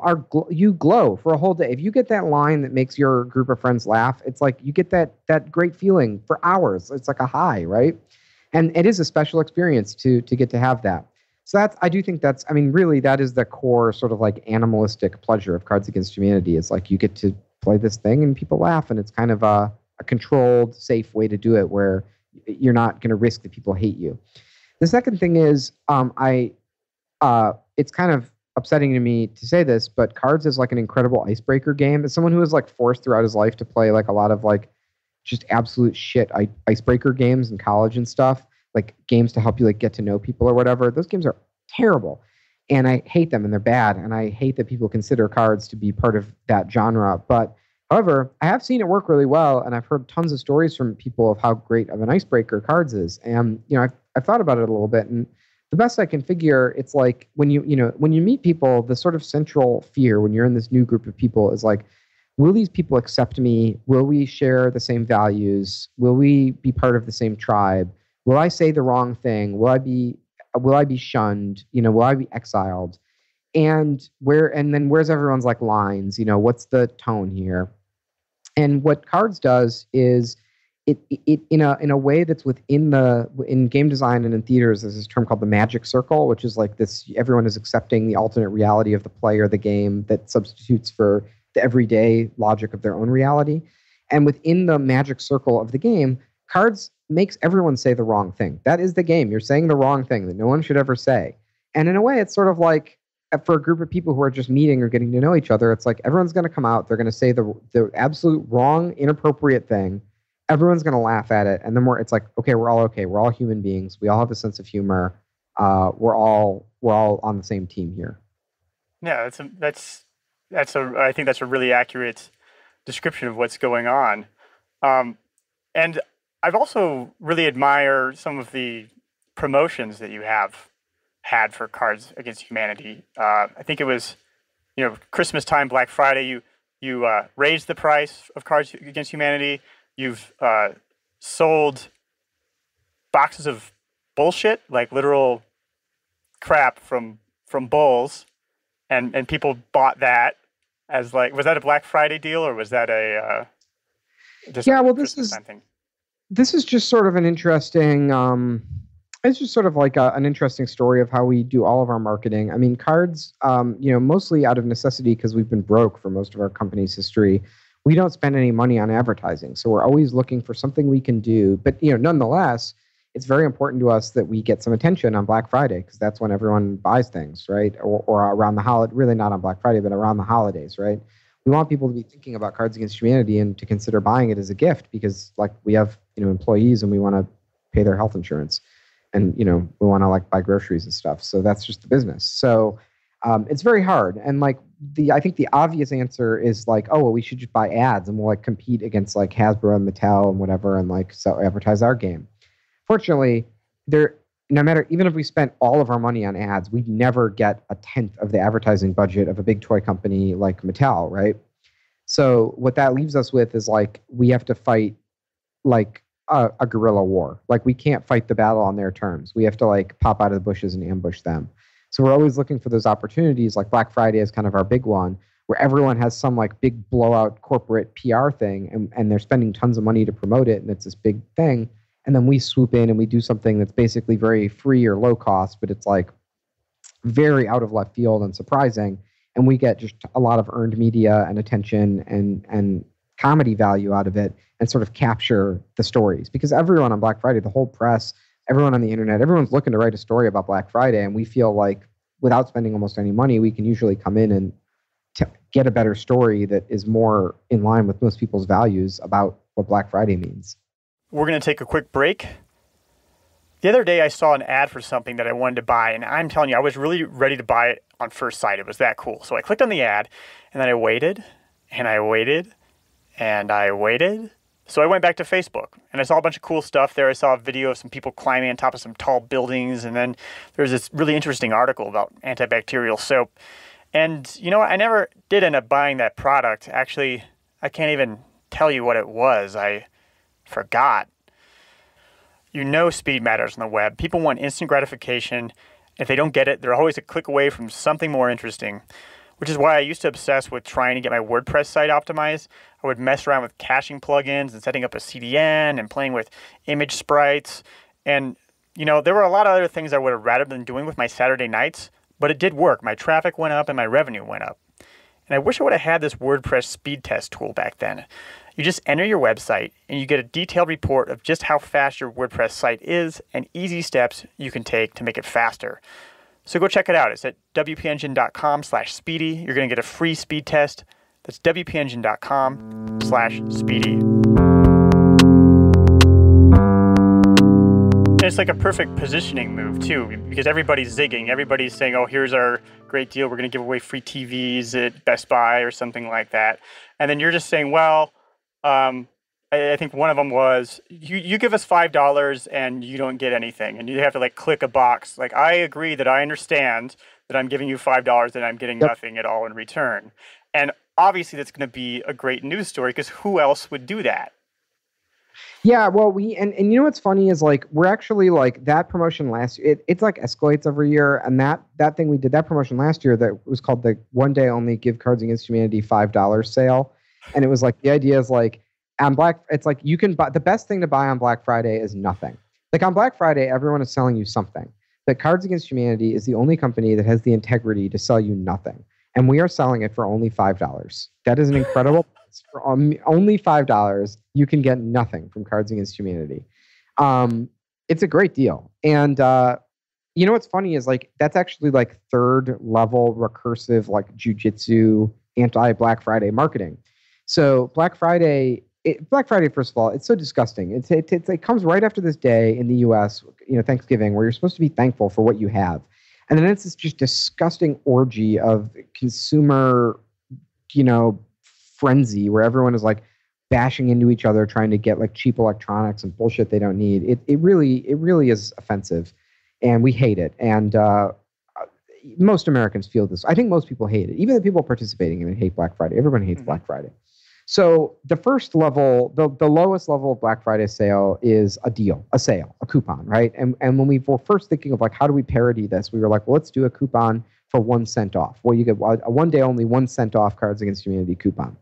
you glow for a whole day. If you get that line that makes your group of friends laugh, it's like you get that great feeling for hours. It's like a high, right? And it is a special experience to get to have that. So I do think I mean, really, that is the core sort of like animalistic pleasure of Cards Against Humanity. It's like you get to play this thing and people laugh, and it's kind of a controlled, safe way to do it where you're not going to risk that people hate you. The second thing is, it's kind of upsetting to me to say this, but Cards is like an incredible icebreaker game. As someone who was like forced throughout his life to play like a lot of like just absolute shit icebreaker games in college and stuff, like games to help you like get to know people or whatever, those games are terrible. And I hate them and they're bad. And I hate that people consider Cards to be part of that genre. But however, I have seen it work really well, and I've heard tons of stories from people of how great of an icebreaker Cards is. And I've thought about it a little bit, and the best I can figure, it's like when you meet people, the sort of central fear when you're in this new group of people is like, will these people accept me? Will we share the same values? Will we be part of the same tribe? Will I say the wrong thing? Will I be shunned? Will I be exiled? And then where's everyone's like lines? What's the tone here? And what Cards does is it in a way that's in game design and in theaters, there's this term called the magic circle, which is like this: everyone is accepting the alternate reality of the play or the game that substitutes for the everyday logic of their own reality. And within the magic circle of the game, Cards makes everyone say the wrong thing. That is the game. You're saying the wrong thing that no one should ever say. And in a way, it's sort of like, for a group of people who are just meeting or getting to know each other, it's like everyone's going to come out. They're going to say the absolute wrong, inappropriate thing. Everyone's going to laugh at it. And then it's like, okay, we're all okay. We're all human beings. We all have a sense of humor. We're all on the same team here. Yeah, I think that's a really accurate description of what's going on. And I've also really admire some of the promotions that you have had for Cards Against Humanity. I think it was, Christmas time, Black Friday. You raised the price of Cards Against Humanity. You've sold boxes of bullshit, like literal crap from bulls, and people bought that as like, was that a Black Friday deal or was that a Christmas time thing? This is just sort of an interesting. It's just sort of like an interesting story of how we do all of our marketing. I mean, Cards, mostly out of necessity because we've been broke for most of our company's history. We don't spend any money on advertising, so we're always looking for something we can do. But nonetheless, it's very important to us that we get some attention on Black Friday because that's when everyone buys things, right? Or around the holiday, really not on Black Friday, but around the holidays, right? We want people to be thinking about Cards Against Humanity and to consider buying it as a gift because, like, we have employees and we want to pay their health insurance, and we want to like buy groceries and stuff. So that's just the business. So it's very hard. And like I think the obvious answer is like, oh well, we should just buy ads and we'll like compete against like Hasbro and Mattel and whatever and like advertise our game. Fortunately, no matter, even if we spent all of our money on ads, we'd never get a tenth of the advertising budget of a big toy company like Mattel, right? So what that leaves us with is like we have to fight like a guerrilla war. Like we can't fight the battle on their terms. We have to like pop out of the bushes and ambush them. So we're always looking for those opportunities. Like Black Friday is kind of our big one, where everyone has some like big blowout corporate PR thing, and they're spending tons of money to promote it, and it's this big thing. And then we swoop in and we do something that's basically very free or low cost, but it's like very out of left field and surprising. and we get just a lot of earned media and attention and comedy value out of it, and sort of capture the stories. Because everyone on Black Friday, the whole press, everyone on the internet, everyone's looking to write a story about Black Friday, and we feel like without spending almost any money, we can usually come in and get a better story that is more in line with most people's values about what Black Friday means. We're going to take a quick break. The other day I saw an ad for something that I wanted to buy, and I'm telling you, I was really ready to buy it on first sight. It was that cool. So I clicked on the ad, and then I waited, and I waited, and I waited. So I went back to Facebook, and I saw a bunch of cool stuff there. I saw a video of some people climbing on top of some tall buildings, and then there's this really interesting article about antibacterial soap. And, you know, I never did end up buying that product. Actually, I can't even tell you what it was. I forgot. You know, speed matters on the web. People want instant gratification. If they don't get it, they're always a click away from something more interesting, which is why I used to obsess with trying to get my WordPress site optimized. I would mess around with caching plugins and setting up a CDN and playing with image sprites. And, you know, there were a lot of other things I would have rather been doing with my Saturday nights, but it did work. My traffic went up and my revenue went up. And I wish I would have had this WordPress speed test tool back then. You just enter your website and you get a detailed report of just how fast your WordPress site is and easy steps you can take to make it faster. So go check it out. It's at wpengine.com/speedy. You're going to get a free speed test. That's wpengine.com/speedy. And it's like a perfect positioning move too, because everybody's zigging. Everybody's saying, oh, here's our great deal. We're going to give away free TVs at Best Buy or something like that. And then you're just saying, well, I think one of them was, you give us $5 and you don't get anything. And you have to like click a box. Like, I agree that I understand that I'm giving you $5 and I'm getting nothing at all in return. And obviously that's going to be a great news story, because who else would do that? Yeah, well, and you know what's funny is, like, we're actually, like, that promotion last year, it's like escalates every year, and that thing we did, that promotion last year that was called the One Day Only Give Cards Against Humanity $5 sale, and it was like, the idea is like, it's like you can buy, the best thing to buy on Black Friday is nothing. Like on Black Friday, everyone is selling you something. But Cards Against Humanity is the only company that has the integrity to sell you nothing. And we are selling it for only $5. That is an incredible price. For only $5, you can get nothing from Cards Against Humanity. It's a great deal. And you know what's funny is, like, that's actually like third level recursive, like jujitsu anti-Black Friday marketing. So Black Friday, first of all, it's so disgusting. It comes right after this day in the U.S., Thanksgiving, where you're supposed to be thankful for what you have. And then it's this just disgusting orgy of consumer, frenzy where everyone is like bashing into each other, trying to get like cheap electronics and bullshit they don't need. It really is offensive, and we hate it. And most Americans feel this. I think most people hate it. Even the people participating in it hate Black Friday. Everyone hates Black Friday. So the first level, the lowest level of Black Friday sale is a sale, a coupon, right? And when we were first thinking of like, how do we parody this? We were like, well, let's do a coupon for 1 cent off. Well, you get a 1 day only 1 cent off Cards Against Humanity coupon.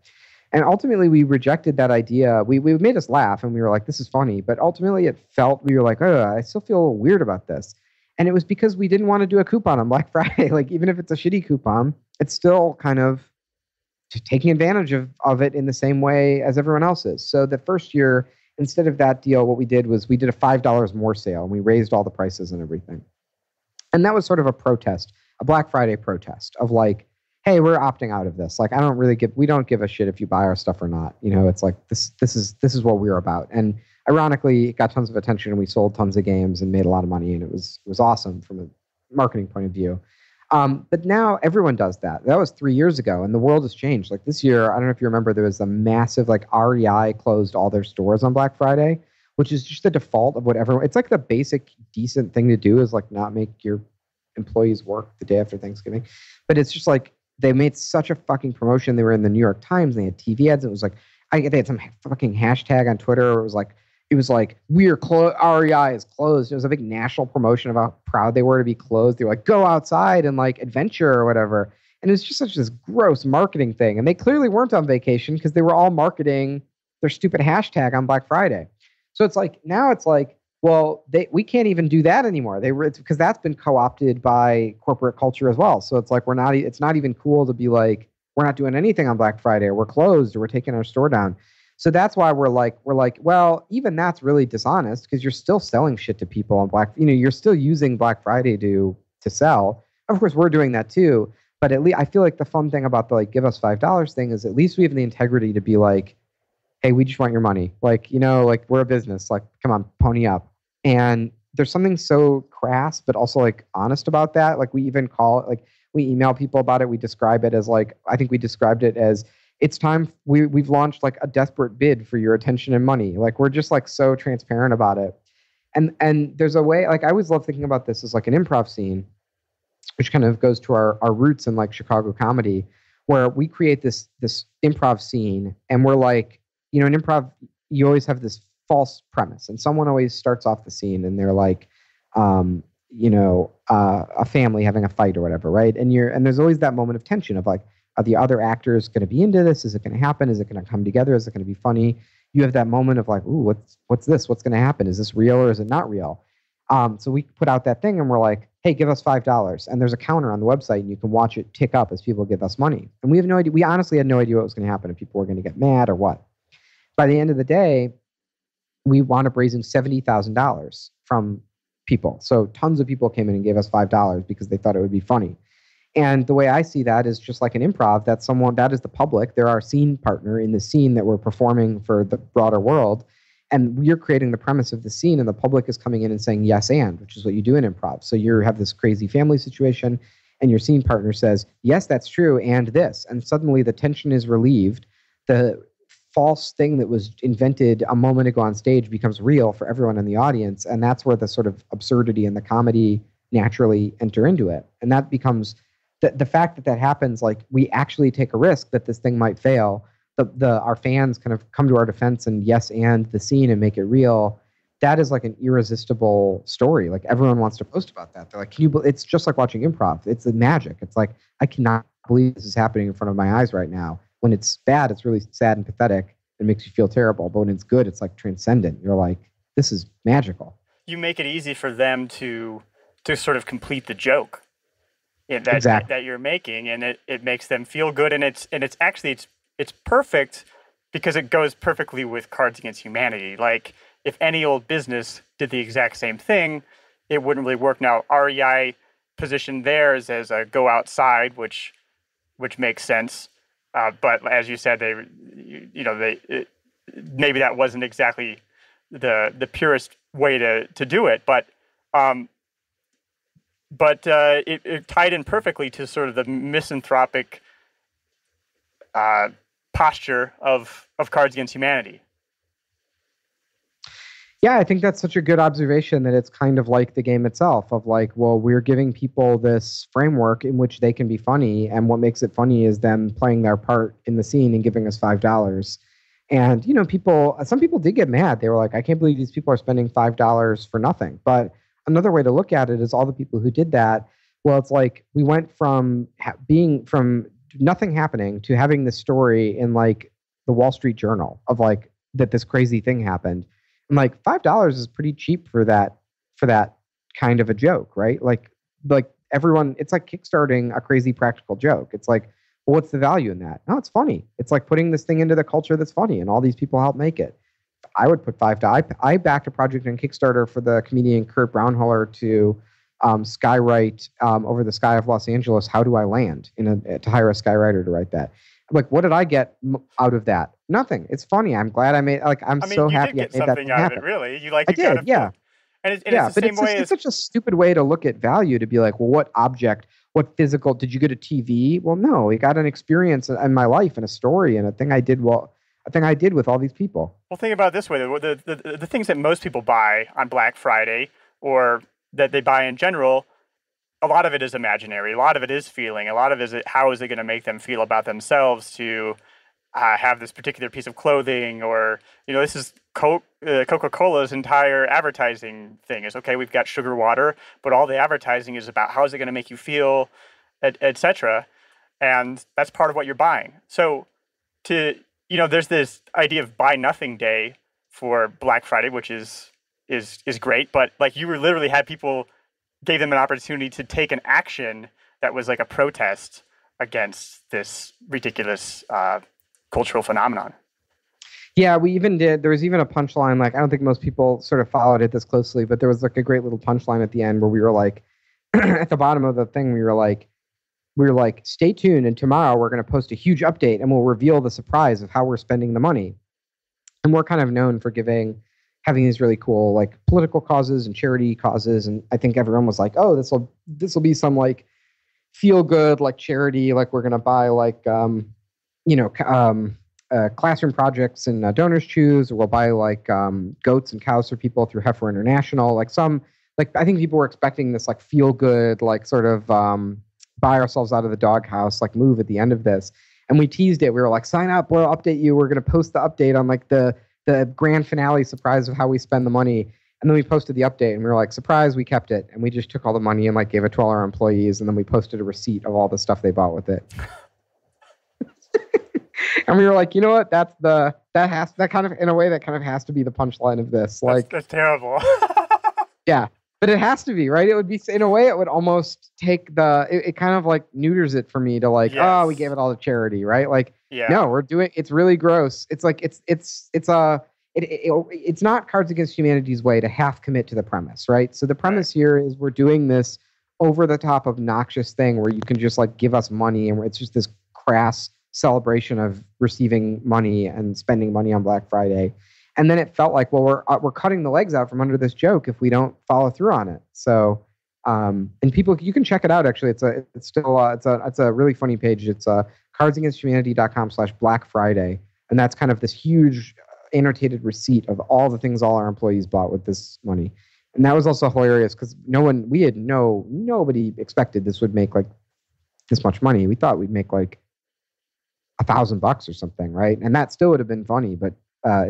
And ultimately we rejected that idea. We made us laugh and we were like, this is funny. But ultimately we were like, oh, I still feel a little weird about this. And it was because we didn't want to do a coupon on Black Friday. Like, even if it's a shitty coupon, it's still kind of taking advantage of it in the same way as everyone else is. So the first year, instead of that deal, what we did was we did a $5 more sale, and we raised all the prices and everything. And that was sort of a protest, a Black Friday protest of like, hey, we're opting out of this. Like, we don't give a shit if you buy our stuff or not. It's like, this is what we're about. And ironically, it got tons of attention, and we sold tons of games and made a lot of money, and it was awesome from a marketing point of view. But now everyone does that. That was 3 years ago, and the world has changed. Like this year, I don't know if you remember, there was a massive, like, REI closed all their stores on Black Friday, which is just the default of what everyone. It's like the basic decent thing to do is like not make your employees work the day after Thanksgiving. But it's just like they made such a fucking promotion. They were in the New York Times. And they had TV ads. And it was like they had some fucking hashtag on Twitter. Where it was like we're closed. REI is closed. It was a big national promotion of how proud they were to be closed. They were like, go outside and like adventure or whatever. And it was just such this gross marketing thing. And they clearly weren't on vacation because they were all marketing their stupid hashtag on Black Friday. So it's like, now it's like Well, we can't even do that anymore. It's because that's been co-opted by corporate culture as well. So it's like it's not even cool to be like we're not doing anything on Black Friday, or we're closed, or we're taking our store down. So that's why we're like, well, even that's really dishonest because you're still selling shit to people on you're still using Black Friday to sell. Of course, we're doing that too. But at least I feel like the fun thing about the like give us $5 thing is at least we have the integrity to be like, hey, we just want your money. Like, like we're a business. Like, come on, pony up. And there's something so crass, but also like honest about that. Like we even call it like we email people about it. We describe it as like I think we described it as it's time we've launched like a desperate bid for your attention and money. Like we're just like so transparent about it. And there's a way like I always love thinking about this as like an improv scene, which kind of goes to our roots in like Chicago comedy, where we create this improv scene and we're like, in improv, you always have this false premise, and someone always starts off the scene and they're like, a family having a fight or whatever, right? And there's always that moment of tension of like, are the other actors going to be into this? Is it going to happen? Is it going to come together? Is it going to be funny? You have that moment of like, ooh, what's this? What's going to happen? Is this real or is it not real? So we put out that thing and we're like, hey, give us $5. And there's a counter on the website and you can watch it tick up as people give us money. And we have no idea. We honestly had no idea what was going to happen, if people were going to get mad or what. By the end of the day, we wound up raising $70,000 from people. So tons of people came in and gave us $5 because they thought it would be funny. And the way I see that is just like an improv, that is the public. They're our scene partner in the scene that we're performing for the broader world. And we're creating the premise of the scene, and the public is coming in and saying yes and, which is what you do in improv. So you have this crazy family situation, and your scene partner says, yes, that's true, and this. And suddenly the tension is relieved. The false thing that was invented a moment ago on stage becomes real for everyone in the audience. And that's where the sort of absurdity and the comedy naturally enter into it. And that becomes the fact that happens, like we actually take a risk that this thing might fail. Our fans kind of come to our defense and yes and the scene and make it real. That is like an irresistible story. Like everyone wants to post about that. They're like, it's just like watching improv. It's the magic. It's like, I cannot believe this is happening in front of my eyes right now. When it's bad, it's really sad and pathetic. It makes you feel terrible. But when it's good, it's like transcendent. You're like, this is magical. You make it easy for them to sort of complete the joke Exactly. that you're making, and it makes them feel good. And it's actually perfect because it goes perfectly with Cards Against Humanity. Like if any old business did the exact same thing, it wouldn't really work. Now REI positioned theirs as a go outside, which makes sense. But as you said, maybe that wasn't exactly the purest way to do it, but it tied in perfectly to sort of the misanthropic posture of Cards Against Humanity. Yeah, I think that's such a good observation that it's kind of like the game itself of like, well, we're giving people this framework in which they can be funny. And what makes it funny is them playing their part in the scene and giving us $5. And, some people did get mad. They were like, I can't believe these people are spending $5 for nothing. But another way to look at it is all the people who did that. Well, it's like we went from being from nothing happening to having this story in like the Wall Street Journal of like that this crazy thing happened. And like $5 is pretty cheap for that kind of a joke, right? Like everyone, it's like kickstarting a crazy practical joke. It's like, well, what's the value in that? No, it's funny. It's like putting this thing into the culture that's funny, and all these people help make it. I would put $5. I backed a project on Kickstarter for the comedian Kurt Brownholler to skywrite Over the Sky of Los Angeles. How do I land to hire a skywriter to write that? Like, what did I get out of that? Nothing. It's funny. I'm glad I made. Like, I'm so happy I made that thing happen. You did get something out of it, really. I did, yeah. And it's the same way. It's such a stupid way to look at value, to be like, well, what object, what physical? Did you get a TV? Well, no. We got an experience in my life and a story and a thing I did with all these people. Well, think about it this way: the things that most people buy on Black Friday or that they buy in general, a lot of it is imaginary. A lot of it is feeling. A lot of it is how is it going to make them feel about themselves to have this particular piece of clothing, or this is Coca-Cola's entire advertising thing is okay. We've got sugar water, but all the advertising is about how is it going to make you feel, etc. And that's part of what you're buying. So there's this idea of buy nothing day for Black Friday, which is is great, but like you were literally had people gave them an opportunity to take an action that was like a protest against this ridiculous cultural phenomenon. Yeah, we even did. There was even a punchline. Like, I don't think most people sort of followed it this closely, but there was like a great little punchline at the end where we were like, at the bottom of the thing, we were like, stay tuned, and tomorrow we're going to post a huge update, and we'll reveal the surprise of how we're spending the money. And we're kind of known for having these really cool like political causes and charity causes, and I think everyone was like, oh, this will be some like feel good like charity, like we're going to buy like classroom projects and Donors Choose, or we'll buy like goats and cows for people through Heifer International. Like I think people were expecting this like feel good, like sort of buy ourselves out of the doghouse, like move at the end of this. And we teased it. We were like, sign up, we'll update you. We're going to post the update on like the grand finale surprise of how we spend the money. And then we posted the update and we were like, surprise, we kept it. And we just took all the money and like gave it to all our employees. And then we posted a receipt of all the stuff they bought with it. And we were like, you know what? That kind of, in a way, that kind of has to be the punchline of this. Like, that's terrible. Yeah, but it has to be, right? It would be, in a way, it would almost take it kind of like neuters it for me to like, yes. Oh, we gave it all to charity, right? Like, yeah. No, it's really gross. It's like, it's not Cards Against Humanity's way to half commit to the premise, right? So the premise here is we're doing this over the top obnoxious thing where you can just like give us money, and it's just this crass celebration of receiving money and spending money on Black Friday. And then it felt like, well, we're cutting the legs out from under this joke if we don't follow through on it. So, and people, you can check it out. Actually, it's a really funny page. It's cardsagainsthumanity.com/Black Friday, and that's kind of this huge annotated receipt of all the things all our employees bought with this money. And that was also hilarious because nobody expected this would make like this much money. We thought we'd make like $1,000 or something, right? And that still would have been funny, but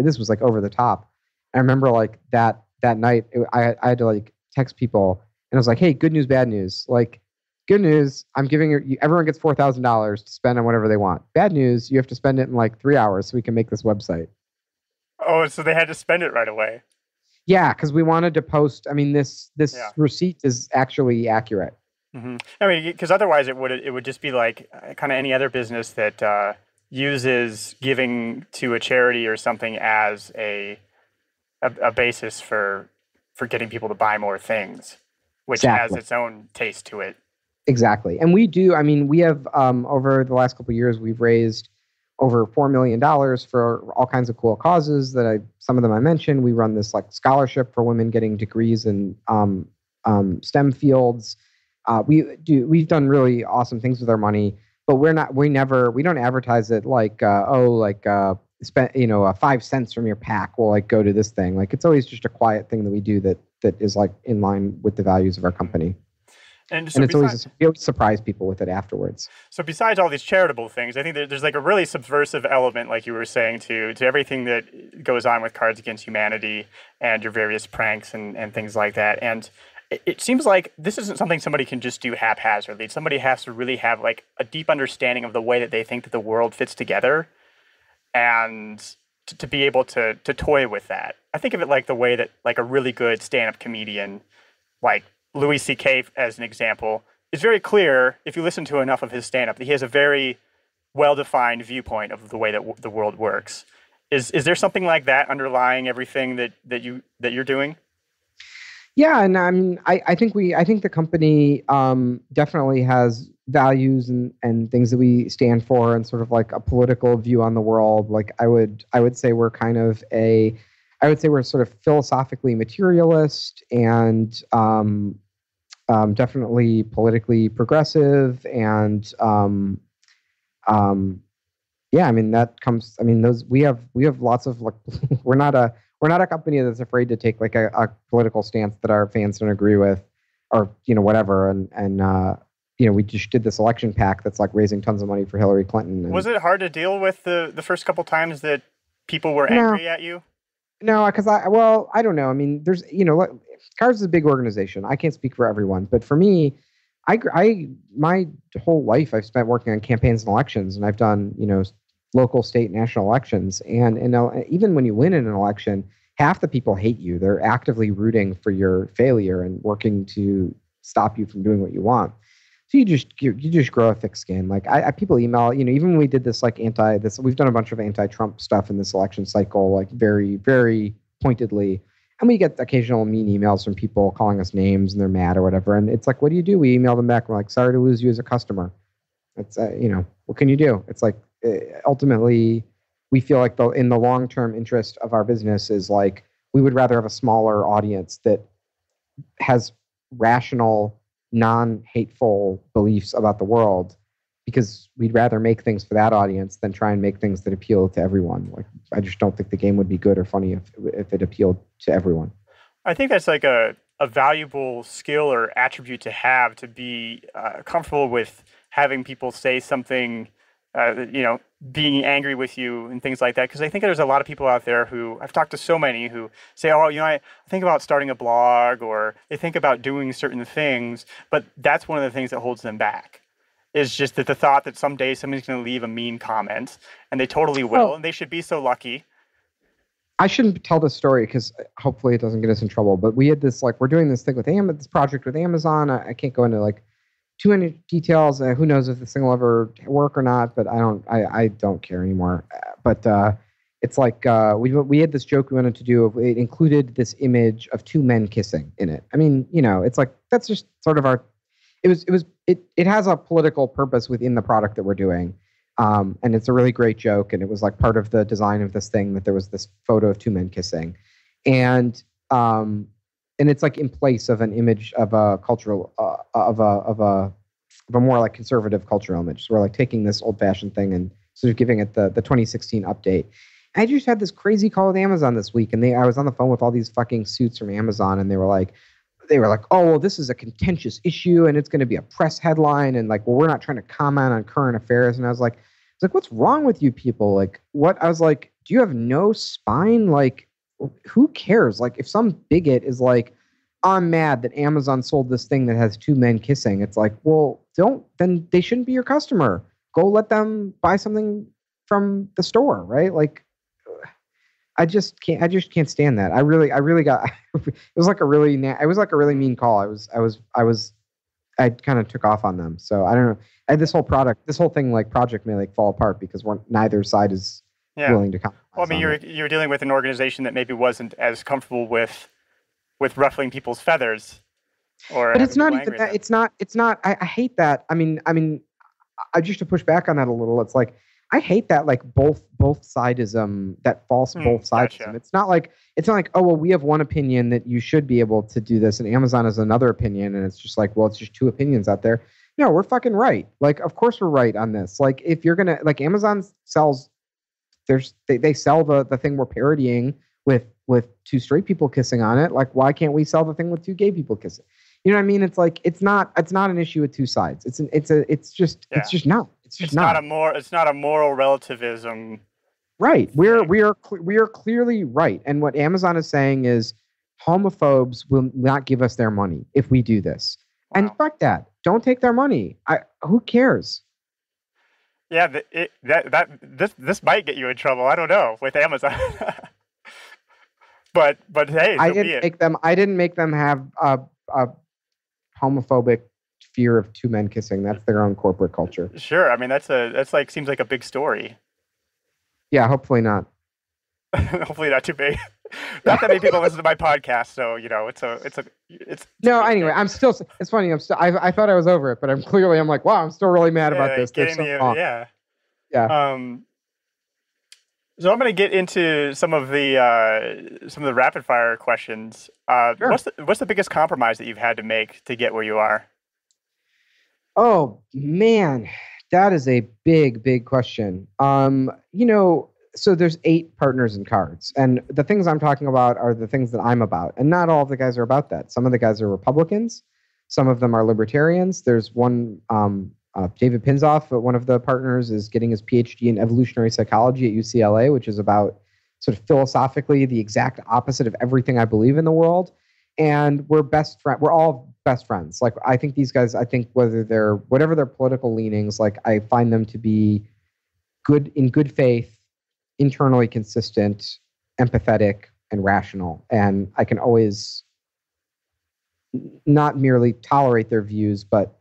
this was like over the top. I remember like that night, I had to like text people, and I was like, "Hey, good news, bad news. Like, good news, I'm giving you. Everyone gets $4,000 to spend on whatever they want. Bad news, you have to spend it in like 3 hours so we can make this website." Oh, so they had to spend it right away. Yeah, because we wanted to post. I mean, this receipt is actually accurate. Mm-hmm. I mean, because otherwise it would just be like kind of any other business that uses giving to a charity or something as a basis for getting people to buy more things, which has its own taste to it. Exactly, and we do. I mean, we have over the last couple of years, we've raised over $4 million for all kinds of cool causes. Some of them I mentioned. We run this like scholarship for women getting degrees in STEM fields. We've done really awesome things with our money, but we don't advertise it like, spend, 5 cents from your pack will like go to this thing. Like, it's always just a quiet thing that we do that is like in line with the values of our company. And it's always surprise people with it afterwards. So besides all these charitable things, I think there's like a really subversive element, like you were saying, to everything that goes on with Cards Against Humanity and your various pranks and things like that. And it seems like this isn't something somebody can just do haphazardly. Somebody has to really have like a deep understanding of the way that they think that the world fits together, and to be able to toy with that. I think of it like the way that like a really good stand-up comedian, like Louis C.K. as an example, is very clear if you listen to enough of his stand-up that he has a very well-defined viewpoint of the way that the world works. Is there something like that underlying everything that you're doing? Yeah, and I mean, I think the company definitely has values and things that we stand for, and sort of like a political view on the world. Like I would say we're we're sort of philosophically materialist and definitely politically progressive, and yeah, I mean that comes. I mean we have lots of like we're not a company that's afraid to take like a political stance that our fans don't agree with, or whatever, and we just did this election pack that's like raising tons of money for Hillary Clinton. Was it hard to deal with the first couple times that people were angry at you? No, because I don't know. I mean, there's Cards is a big organization. I can't speak for everyone, but for me, my whole life I've spent working on campaigns and elections, and I've done local, state, national elections, and even when you win in an election, half the people hate you. They're actively rooting for your failure and working to stop you from doing what you want. So you just grow a thick skin. Like I people email, even when we did this we've done a bunch of anti-Trump stuff in this election cycle, like very, very pointedly. And we get occasional mean emails from people calling us names and they're mad or whatever. And it's like, what do? We email them back. We're like, sorry to lose you as a customer. It's, what can you do? It's like, ultimately, we feel like in the long-term interest of our business is like, we would rather have a smaller audience that has rational, non-hateful beliefs about the world, because we'd rather make things for that audience than try and make things that appeal to everyone. Like, I just don't think the game would be good or funny if it appealed to everyone. I think that's like a valuable skill or attribute to have, to be comfortable with having people say something, being angry with you and things like that. Because I think there's a lot of people out there who, I've talked to so many who say, oh, I think about starting a blog, or they think about doing certain things, but that's one of the things that holds them back. Is just that the thought that someday somebody's going to leave a mean comment, and they totally will, and they should be so lucky. I shouldn't tell this story because hopefully it doesn't get us in trouble. But we had this, we're doing this thing with this project with Amazon. I can't go into too many details. Who knows if this thing will ever work or not? But I don't care anymore. But it's like we had this joke we wanted to do. It included this image of two men kissing in it. I mean, it's like that's just sort of our. It has a political purpose within the product that we're doing. And it's a really great joke. And it was like part of the design of this thing that there was this photo of two men kissing. And it's like in place of an image of a cultural, of a more like conservative cultural image. So we're like taking this old fashioned thing and sort of giving it the 2016 update. I just had this crazy call with Amazon this week, and I was on the phone with all these fucking suits from Amazon, and they were like, oh, well, this is a contentious issue and it's going to be a press headline. And well, we're not trying to comment on current affairs. And I was like, what's wrong with you people? Like, what? I was like, do you have no spine? Like, who cares? Like, if some bigot is like, I'm mad that Amazon sold this thing that has two men kissing. It's like, well, then they shouldn't be your customer. Go let them buy something from the store, right? Like, I just can't stand that. I really got. It was like a really mean call. I kind of took off on them. So I don't know. This whole project may fall apart because neither side is willing to compromise. Well, I mean, you're dealing with an organization that maybe wasn't as comfortable with ruffling people's feathers, but it's not even that. It's not. I hate that. I mean, I just to push back on that a little. It's like, I hate that both sidism, that false both sidism. Gotcha. It's not like oh well, we have one opinion that you should be able to do this, and Amazon has another opinion, and it's just like, well, it's just two opinions out there. No, we're fucking right. Of course we're right on this. If you're gonna Amazon sells, they sell the thing we're parodying with two straight people kissing on it. Why can't we sell the thing with two gay people kissing? You know what I mean? It's it's not an issue with two sides. It's just not. It's not a moral relativism. Right. We are clearly right. And what Amazon is saying is homophobes will not give us their money if we do this. Wow. And fuck that. Don't take their money. Who cares? Yeah, this might get you in trouble. I don't know with Amazon. but hey, I didn't make them have a homophobic fear of two men kissing. That's their own corporate culture. Sure. I mean, that's seems like a big story. Yeah, hopefully not. Hopefully not too big. Not that many people listen to my podcast, so it's. No, anyway, I'm still. It's funny. I thought I was over it, but I'm like, wow, I'm still really mad about this. Yeah. Yeah. So I'm going to get into some of the rapid fire questions. Sure. What's the biggest compromise that you've had to make to get where you are? Oh man, that is a big question. So there's 8 partners in cards, and the things I'm talking about are the things that I'm about, and not all of the guys are about that. Some of the guys are Republicans, some of them are libertarians. There's one, David Pinzoff, one of the partners, is getting his PhD in evolutionary psychology at UCLA, which is about sort of philosophically the exact opposite of everything I believe in the world. And we're best friends. We're all best friends. I think these guys, whatever their political leanings, I find them to be good, in good faith, internally consistent, empathetic, and rational, and I can always not merely tolerate their views, but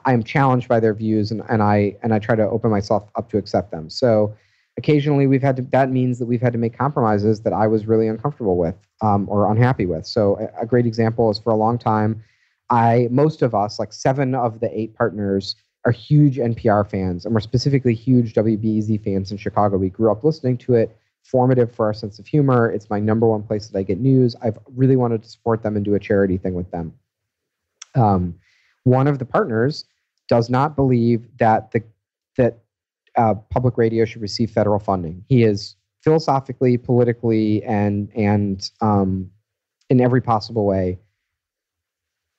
I am challenged by their views, and I try to open myself up to accept them. So occasionally that means that we've had to make compromises that I was really uncomfortable with, or unhappy with. So a great example is, for a long time, most of us, like 7 of the 8 partners, are huge NPR fans, and we're specifically huge WBEZ fans in Chicago. We grew up listening to it, formative for our sense of humor. It's my number one place that I get news. I've really wanted to support them and do a charity thing with them. One of the partners does not believe that public radio should receive federal funding. He is philosophically, politically, and in every possible way,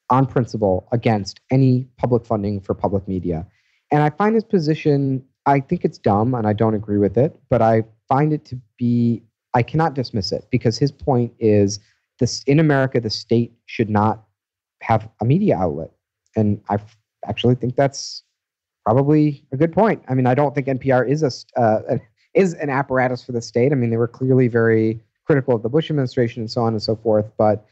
on principle, against any public funding for public media. And I find his position, I think it's dumb, and I don't agree with it, but I find it to be, I cannot dismiss it, because his point is this: in America, the state should not have a media outlet. And I actually think that's probably a good point. I mean, I don't think NPR is an apparatus for the state. I mean, they were clearly very critical of the Bush administration and so on and so forth, but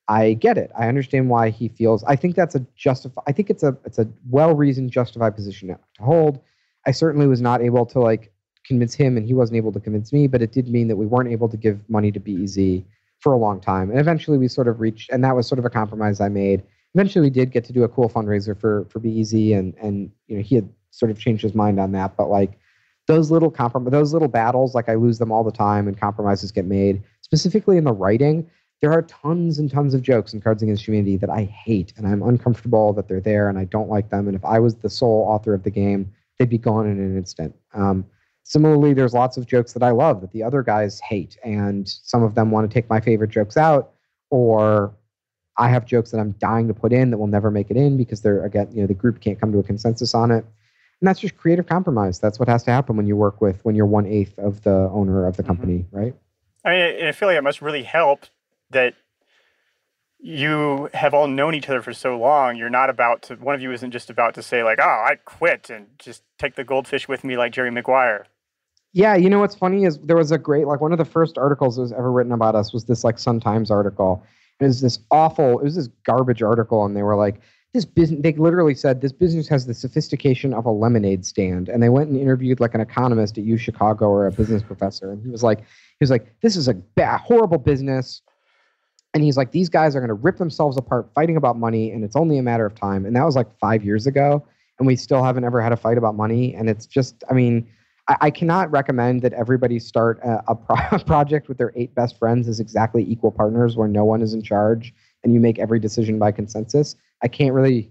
I get it. I understand why he feels. I think that's I think it's a well-reasoned, justified position to hold. I certainly was not able to convince him, and he wasn't able to convince me, but it did mean that we weren't able to give money to BEZ for a long time. And eventually we sort of reached, and that was sort of a compromise I made. Eventually we did get to do a cool fundraiser for BEZ, and he had sort of changed his mind on that. But those little battles, I lose them all the time, and compromises get made. Specifically in the writing, there are tons and tons of jokes in Cards Against Humanity that I hate, and I'm uncomfortable that they're there, and I don't like them. And if I was the sole author of the game, they'd be gone in an instant. Similarly, there's lots of jokes that I love that the other guys hate, and some of them want to take my favorite jokes out, or I have jokes that I'm dying to put in that will never make it in because the group can't come to a consensus on it. And that's just creative compromise. That's what has to happen when you're 1/8 of the owner of the company, right? I mean, I feel like it must really help that you have all known each other for so long. You're not one of you isn't just about to say I quit and just take the goldfish with me like Jerry Maguire. Yeah, what's funny is there was a great, one of the first articles that was ever written about us was this Sun Times article. It was this garbage article, and they were this business, they literally said, this business has the sophistication of a lemonade stand. And they went and interviewed an economist at U Chicago or a business professor. And he was like, this is a horrible business. And he's like, these guys are going to rip themselves apart fighting about money, and it's only a matter of time. And that was 5 years ago, and we still haven't ever had a fight about money. And it's just, I cannot recommend that everybody start a project with their 8 best friends as exactly equal partners where no one is in charge and you make every decision by consensus. I can't really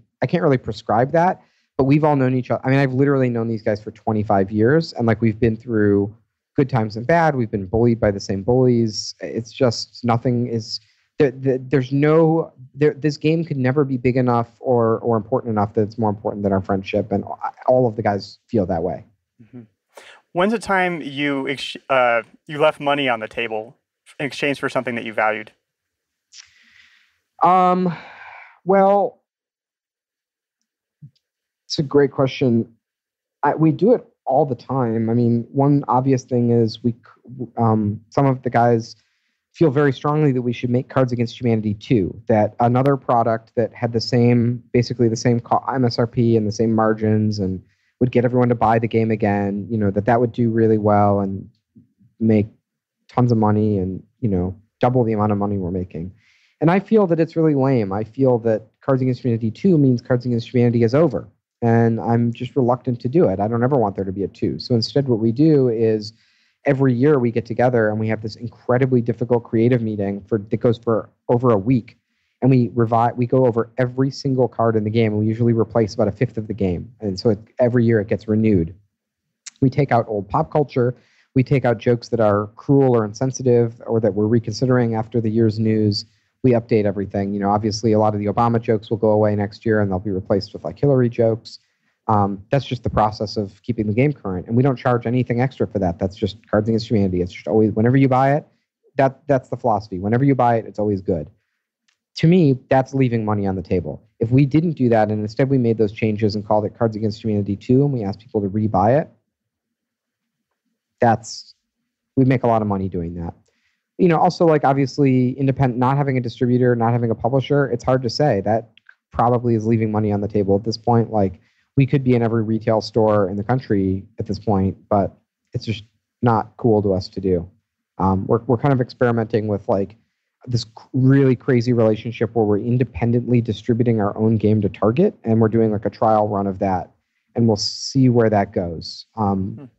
prescribe that, but we've all known each other. I've literally known these guys for 25 years, and we've been through good times and bad. We've been bullied by the same bullies. It's just nothing is. This game could never be big enough or important enough that it's more important than our friendship, and all of the guys feel that way. Mm-hmm. When's the time you left money on the table in exchange for something that you valued? Well, it's a great question. We do it all the time. One obvious thing is some of the guys feel very strongly that we should make Cards Against Humanity 2, that another product that had basically the same MSRP and the same margins and would get everyone to buy the game again, that would do really well and make tons of money and, double the amount of money we're making. And I feel that it's really lame. I feel that Cards Against Humanity 2 means Cards Against Humanity is over. And I'm just reluctant to do it. I don't ever want there to be a 2. So instead what we do is every year we get together and we have this incredibly difficult creative meeting that goes for over a week. And we go over every single card in the game, and we usually replace about 1/5 of the game. And so every year it gets renewed. We take out old pop culture. We take out jokes that are cruel or insensitive or that we're reconsidering after the year's news. We update everything. Obviously a lot of the Obama jokes will go away next year and they'll be replaced with Hillary jokes. That's just the process of keeping the game current. And we don't charge anything extra for that. That's just Cards Against Humanity. It's just always, whenever you buy it, that's the philosophy. Whenever you buy it, it's always good. To me, that's leaving money on the table. If we didn't do that and instead we made those changes and called it Cards Against Humanity 2 and we asked people to rebuy it, we make a lot of money doing that. Also like obviously independent, not having a distributor, not having a publisher, it's hard to say. That probably is leaving money on the table at this point. Like we could be in every retail store in the country at this point, but it's just not cool to us to do. We're kind of experimenting with like this really crazy relationship where we're independently distributing our own game to Target, and we're doing like a trial run of that, and we'll see where that goes.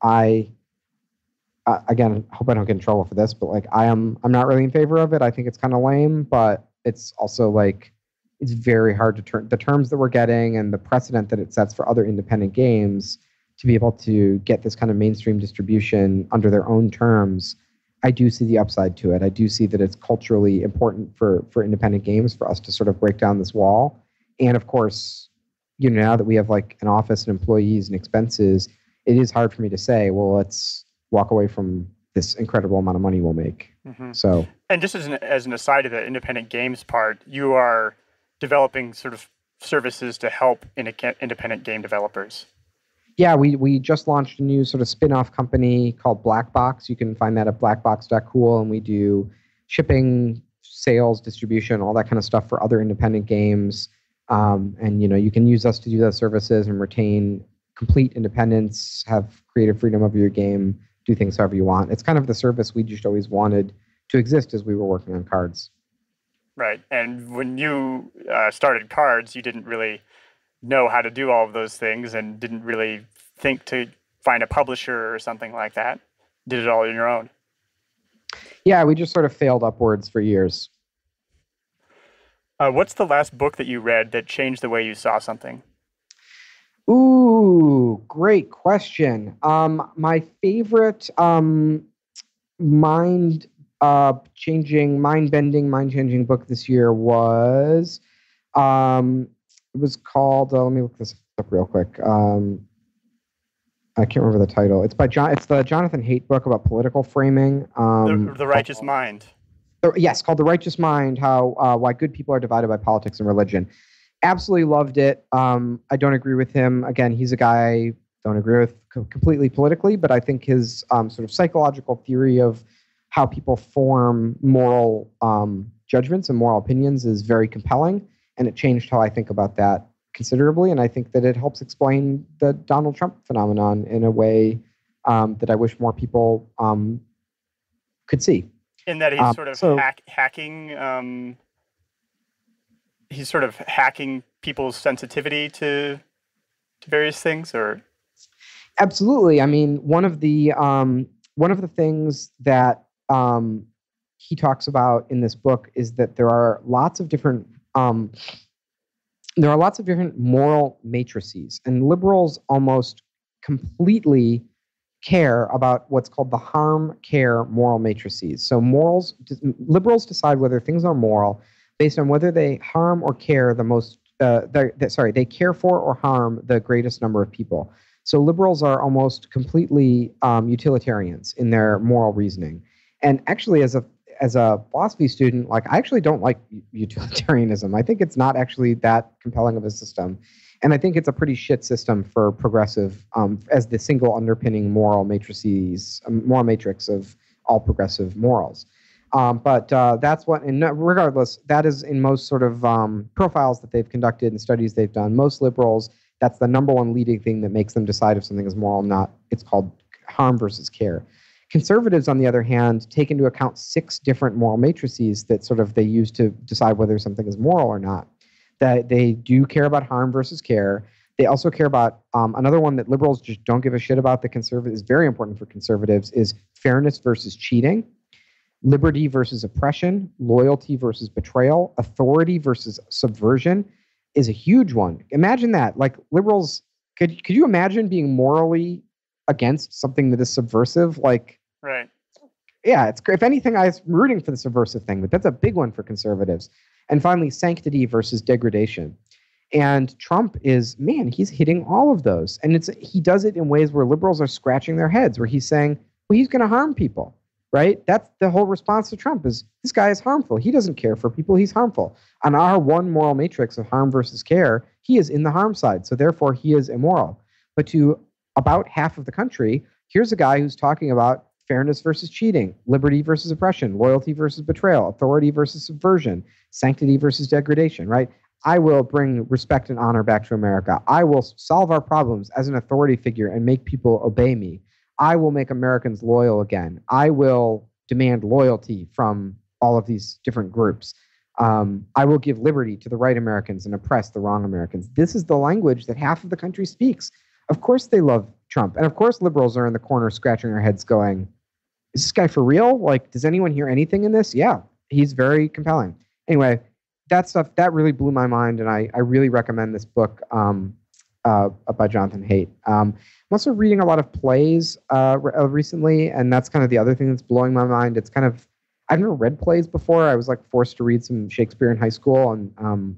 I again hope I don't get in trouble for this, but like I'm not really in favor of it. I think it's kind of lame, but it's also like it's very hard to turn the terms that we're getting and the precedent that it sets for other independent games to be able to get this kind of mainstream distribution under their own terms. I do see the upside to it. I do see that it's culturally important for independent games for us to sort of break down this wall. And of course, now that we have like an office and employees and expenses, it is hard for me to say, well, let's walk away from this incredible amount of money we'll make. So, and just as an aside to the independent games part, you are developing sort of services to help independent game developers. Yeah, we just launched a new sort of spin-off company called Black Box. You can find that at blackbox.cool, and we do shipping, sales, distribution, all that kind of stuff for other independent games. And you can use us to do those services and retain complete independence, have creative freedom over your game, do things however you want. It's kind of the service we just always wanted to exist as we were working on cards. Right. And when you started cards, you didn't really know how to do all of those things and didn't really think to find a publisher or something like that. Did it all on your own. Yeah, we just sort of failed upwards for years. What's the last book that you read that changed the way you saw something? Ooh, great question. My favorite mind-changing book this year was it was called. Let me look this up real quick. I can't remember the title. It's the Jonathan Haidt book about political framing. The Righteous Mind. Yes, called The Righteous Mind, why good people are divided by politics and religion. Absolutely loved it. I don't agree with him. Again, he's a guy I don't agree with completely politically, but I think his sort of psychological theory of how people form moral judgments and moral opinions is very compelling, and it changed how I think about that considerably, and I think that it helps explain the Donald Trump phenomenon in a way that I wish more people could see. In that he's sort of hacking. He's sort of hacking people's sensitivity to various things, or absolutely. I mean, one of the things that he talks about in this book is that there are lots of different moral matrices, and liberals almost completely care about what's called the harm-care moral matrices. So liberals decide whether things are moral based on whether they harm or care they care for or harm the greatest number of people. So liberals are almost completely utilitarians in their moral reasoning. And actually, as a philosophy student, like I actually don't like utilitarianism. I think it's not actually that compelling of a system. And I think it's a pretty shit system for progressive, as the single underpinning moral matrix of all progressive morals. But that's what, and regardless, that is in most sort of profiles that they've conducted and studies they've done. Most liberals, that's the number one leading thing that makes them decide if something is moral or not. It's called harm versus care. Conservatives, on the other hand, take into account 6 different moral matrices that sort of they use to decide whether something is moral or not. That they do care about harm versus care. They also care about another one that liberals just don't give a shit about. That is very important for conservatives is fairness versus cheating, liberty versus oppression, loyalty versus betrayal, authority versus subversion is a huge one. Imagine that. Like liberals, could you imagine being morally against something that is subversive? Like, right. Yeah, it's if anything, I'm rooting for the subversive thing, but that's a big one for conservatives. And finally, sanctity versus degradation. And Trump he's hitting all of those. And he does it in ways where liberals are scratching their heads, where he's saying, well, he's going to harm people, right? That's the whole response to Trump is this guy is harmful. He doesn't care for people. He's harmful. On our one moral matrix of harm versus care, he is in the harm side. So therefore, he is immoral. But to about half of the country, here's a guy who's talking about fairness versus cheating, liberty versus oppression, loyalty versus betrayal, authority versus subversion, sanctity versus degradation, right? I will bring respect and honor back to America. I will solve our problems as an authority figure and make people obey me. I will make Americans loyal again. I will demand loyalty from all of these different groups. I will give liberty to the right Americans and oppress the wrong Americans. This is the language that half of the country speaks. Of course they love Trump. And of course liberals are in the corner scratching their heads going, is this guy for real? Like, does anyone hear anything in this? Yeah, he's very compelling. Anyway, that stuff, that really blew my mind. And I really recommend this book by Jonathan Haidt. I'm also reading a lot of plays recently. And that's kind of the other thing that's blowing my mind. It's kind of, I've never read plays before. I was like forced to read some Shakespeare in high school. And I don't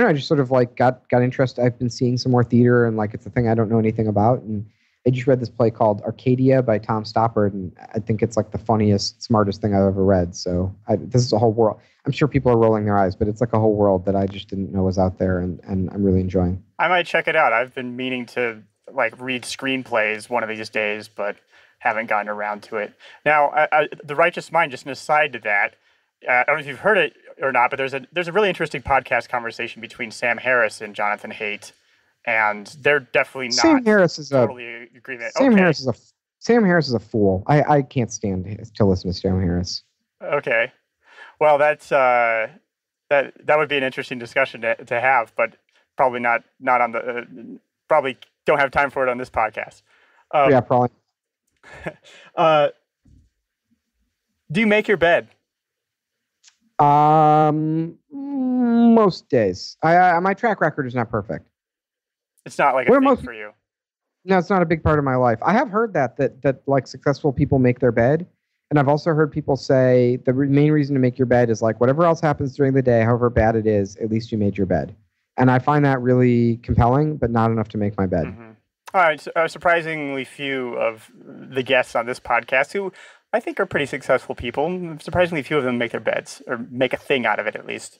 know, I just sort of like got interested. I've been seeing some more theater and like it's a thing I don't know anything about. And I just read this play called Arcadia by Tom Stoppard. And I think it's like the funniest, smartest thing I've ever read. So this is a whole world. I'm sure people are rolling their eyes, but it's like a whole world that I just didn't know was out there. And I'm really enjoying. I might check it out. I've been meaning to like read screenplays one of these days, but haven't gotten around to it. Now, The Righteous Mind, just an aside to that, I don't know if you've heard it or not, but there's a really interesting podcast conversation between Sam Harris and Jonathan Haidt, and they're definitely not Sam Harris is totally agreement. Sam Harris is a fool. I can't stand to listen to Sam Harris. Okay, well that's that would be an interesting discussion to have, but probably not on the probably don't have time for it on this podcast. Yeah, probably. Do you make your bed? Most days. My track record is not perfect. It's not like a thing for you. No, it's not a big part of my life. I have heard that like successful people make their bed, and I've also heard people say the main reason to make your bed is like whatever else happens during the day, however bad it is, at least you made your bed. And I find that really compelling, but not enough to make my bed. Mm-hmm. All right, surprisingly few of the guests on this podcast who I think are pretty successful people. Surprisingly few of them make their beds or make a thing out of it, at least.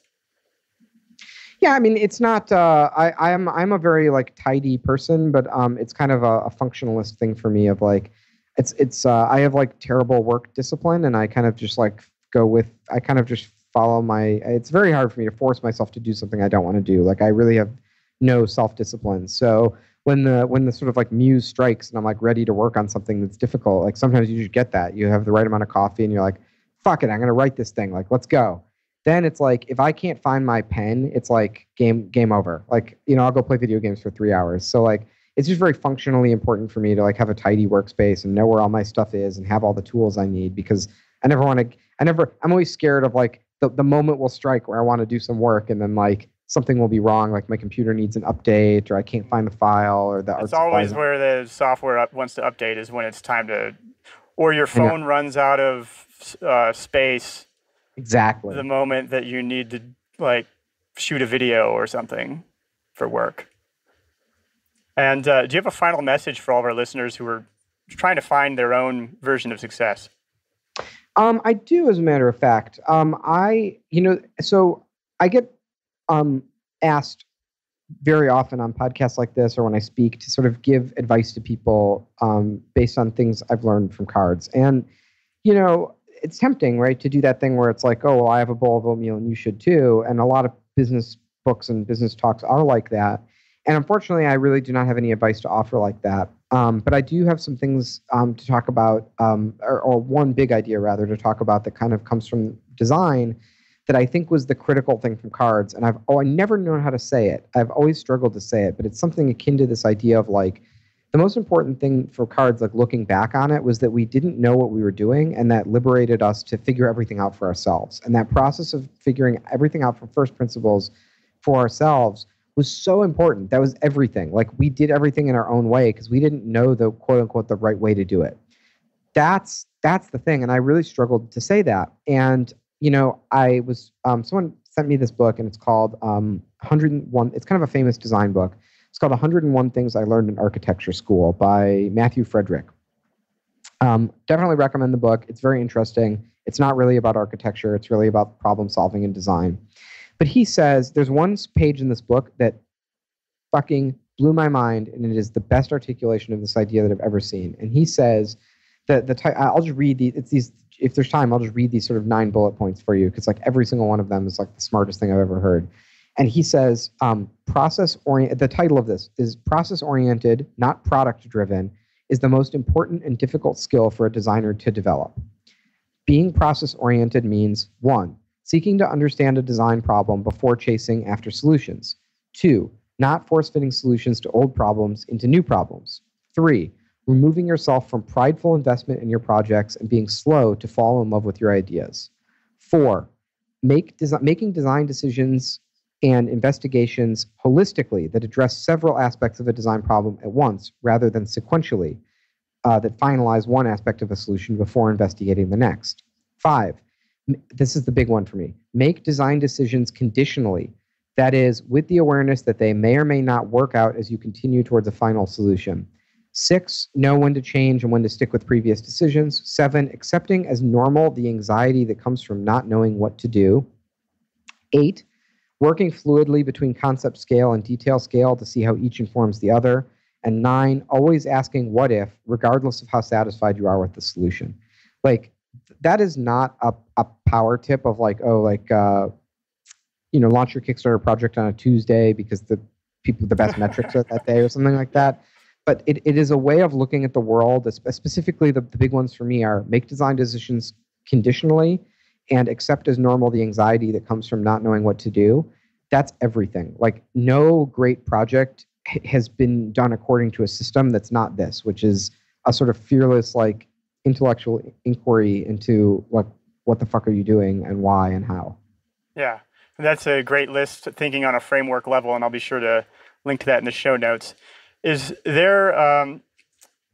Yeah, I mean, it's not. I'm a very like tidy person, but it's kind of a functionalist thing for me. Of like, it's. I have like terrible work discipline, and I kind of just like I kind of just follow my. It's very hard for me to force myself to do something I don't want to do. Like, I really have no self-discipline. So when the sort of like muse strikes and I'm like ready to work on something that's difficult, like sometimes you just get that. You have the right amount of coffee and you're like, fuck it, I'm going to write this thing. Like, let's go. Then it's like, if I can't find my pen, it's like game over. Like, I'll go play video games for 3 hours. So like, it's just very functionally important for me to like have a tidy workspace and know where all my stuff is and have all the tools I need, because I'm always scared of like the moment will strike where I want to do some work and then like something will be wrong, like my computer needs an update or I can't find the file or the art. It's always where the software wants to update is when it's time to, or your phone runs out of space. Exactly. The moment that you need to like shoot a video or something for work. And do you have a final message for all of our listeners who are trying to find their own version of success? I do, as a matter of fact. So I get asked very often on podcasts like this or when I speak to sort of give advice to people based on things I've learned from cards. And, it's tempting, right, to do that thing where it's like, oh, well, I have a bowl of oatmeal and you should too. And a lot of business books and business talks are like that. And unfortunately, I really do not have any advice to offer like that. But I do have some things to talk about, or one big idea, rather, to talk about that kind of comes from design that I think was the critical thing from cards. And I never known how to say it. I've always struggled to say it, but it's something akin to this idea of like, the most important thing for cards, like looking back on it, was that we didn't know what we were doing, and that liberated us to figure everything out for ourselves. And that process of figuring everything out from first principles for ourselves was so important. That was everything. Like, we did everything in our own way because we didn't know the quote unquote the right way to do it. That's the thing. And I really struggled to say that. And, I was, someone sent me this book and it's called 101. It's kind of a famous design book. It's called 101 Things I Learned in Architecture School by Matthew Frederick. Definitely recommend the book. It's very interesting. It's not really about architecture. It's really about problem solving and design. But he says there's one page in this book that fucking blew my mind, and it is the best articulation of this idea that I've ever seen. And he says I'll just read these. If there's time, I'll just read these sort of 9 bullet points for you, because like every single one of them is like the smartest thing I've ever heard. And he says, the title of this is process-oriented, not product-driven, is the most important and difficult skill for a designer to develop. Being process-oriented means 1, seeking to understand a design problem before chasing after solutions. 2, not force-fitting solutions to old problems into new problems. 3, removing yourself from prideful investment in your projects and being slow to fall in love with your ideas. 4, making design decisions and investigations holistically that address several aspects of a design problem at once rather than sequentially, that finalize one aspect of a solution before investigating the next. 5, this is the big one for me, make design decisions conditionally, that is, with the awareness that they may or may not work out as you continue towards a final solution. 6, know when to change and when to stick with previous decisions. 7, accepting as normal the anxiety that comes from not knowing what to do. 8, working fluidly between concept scale and detail scale to see how each informs the other. And 9, always asking what if, regardless of how satisfied you are with the solution. Like, that is not a power tip of like, launch your Kickstarter project on a Tuesday because the best metrics are that day or something like that. But it is a way of looking at the world. Specifically, the big ones for me are make design decisions conditionally and accept as normal the anxiety that comes from not knowing what to do. That's everything. Like, no great project has been done according to a system that's not this, which is a sort of fearless, like, intellectual inquiry into what the fuck are you doing and why and how. Yeah, that's a great list, thinking on a framework level, and I'll be sure to link to that in the show notes. Is there,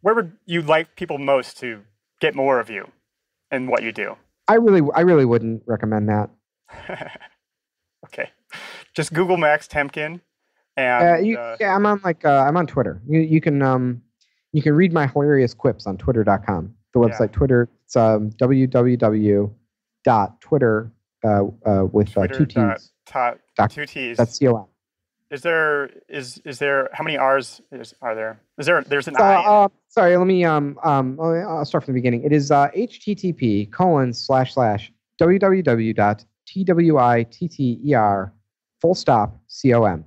where would you like people most to get more of you and what you do? I really wouldn't recommend that. Okay, just Google Max Temkin, and I'm on Twitter. You can read my hilarious quips on twitter.com. The website Twitter. It's www.twitter with Twitter 2 T's. 2 T's. That's COM. Is there how many R's are there? There's an I? Sorry, let me I'll start from the beginning. It is http://www.twitter.com.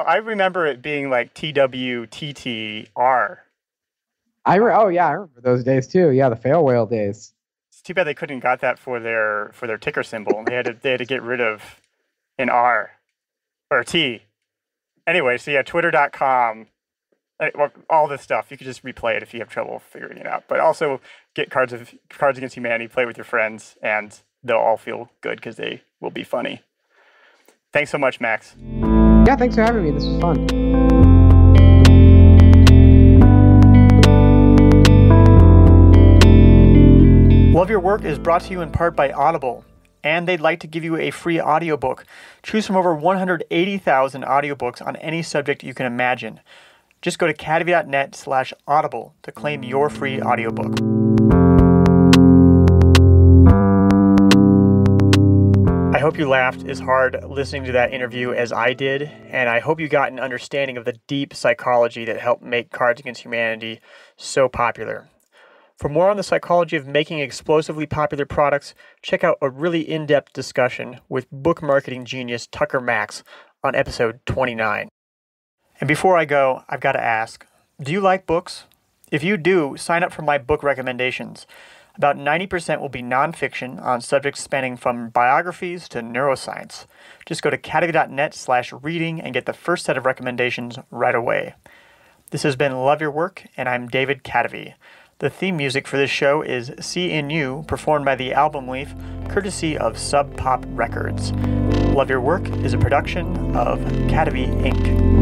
I remember it being like TWTTR. I remember those days too. Yeah, the fail whale days. It's too bad they couldn't got that for their ticker symbol. They had to get rid of an R or a T. Anyway, so yeah, twitter.com, all this stuff. You could just replay it if you have trouble figuring it out. But also get Cards Against Humanity, play with your friends, and they'll all feel good because they will be funny. Thanks so much, Max. Yeah, thanks for having me. This was fun. Love Your Work is brought to you in part by Audible, and they'd like to give you a free audiobook. Choose from over 180,000 audiobooks on any subject you can imagine. Just go to cadavy.net/audible to claim your free audiobook. I hope you laughed as hard listening to that interview as I did, and I hope you got an understanding of the deep psychology that helped make Cards Against Humanity so popular. For more on the psychology of making explosively popular products, check out a really in-depth discussion with book marketing genius Tucker Max on episode 29. And before I go, I've got to ask, do you like books? If you do, sign up for my book recommendations. About 90% will be nonfiction on subjects spanning from biographies to neuroscience. Just go to cadavy.net/reading and get the first set of recommendations right away. This has been Love Your Work, and I'm David Cadavy. The theme music for this show is See in You, performed by the Album Leaf, courtesy of Sub Pop Records. Love Your Work is a production of Cadavy Inc.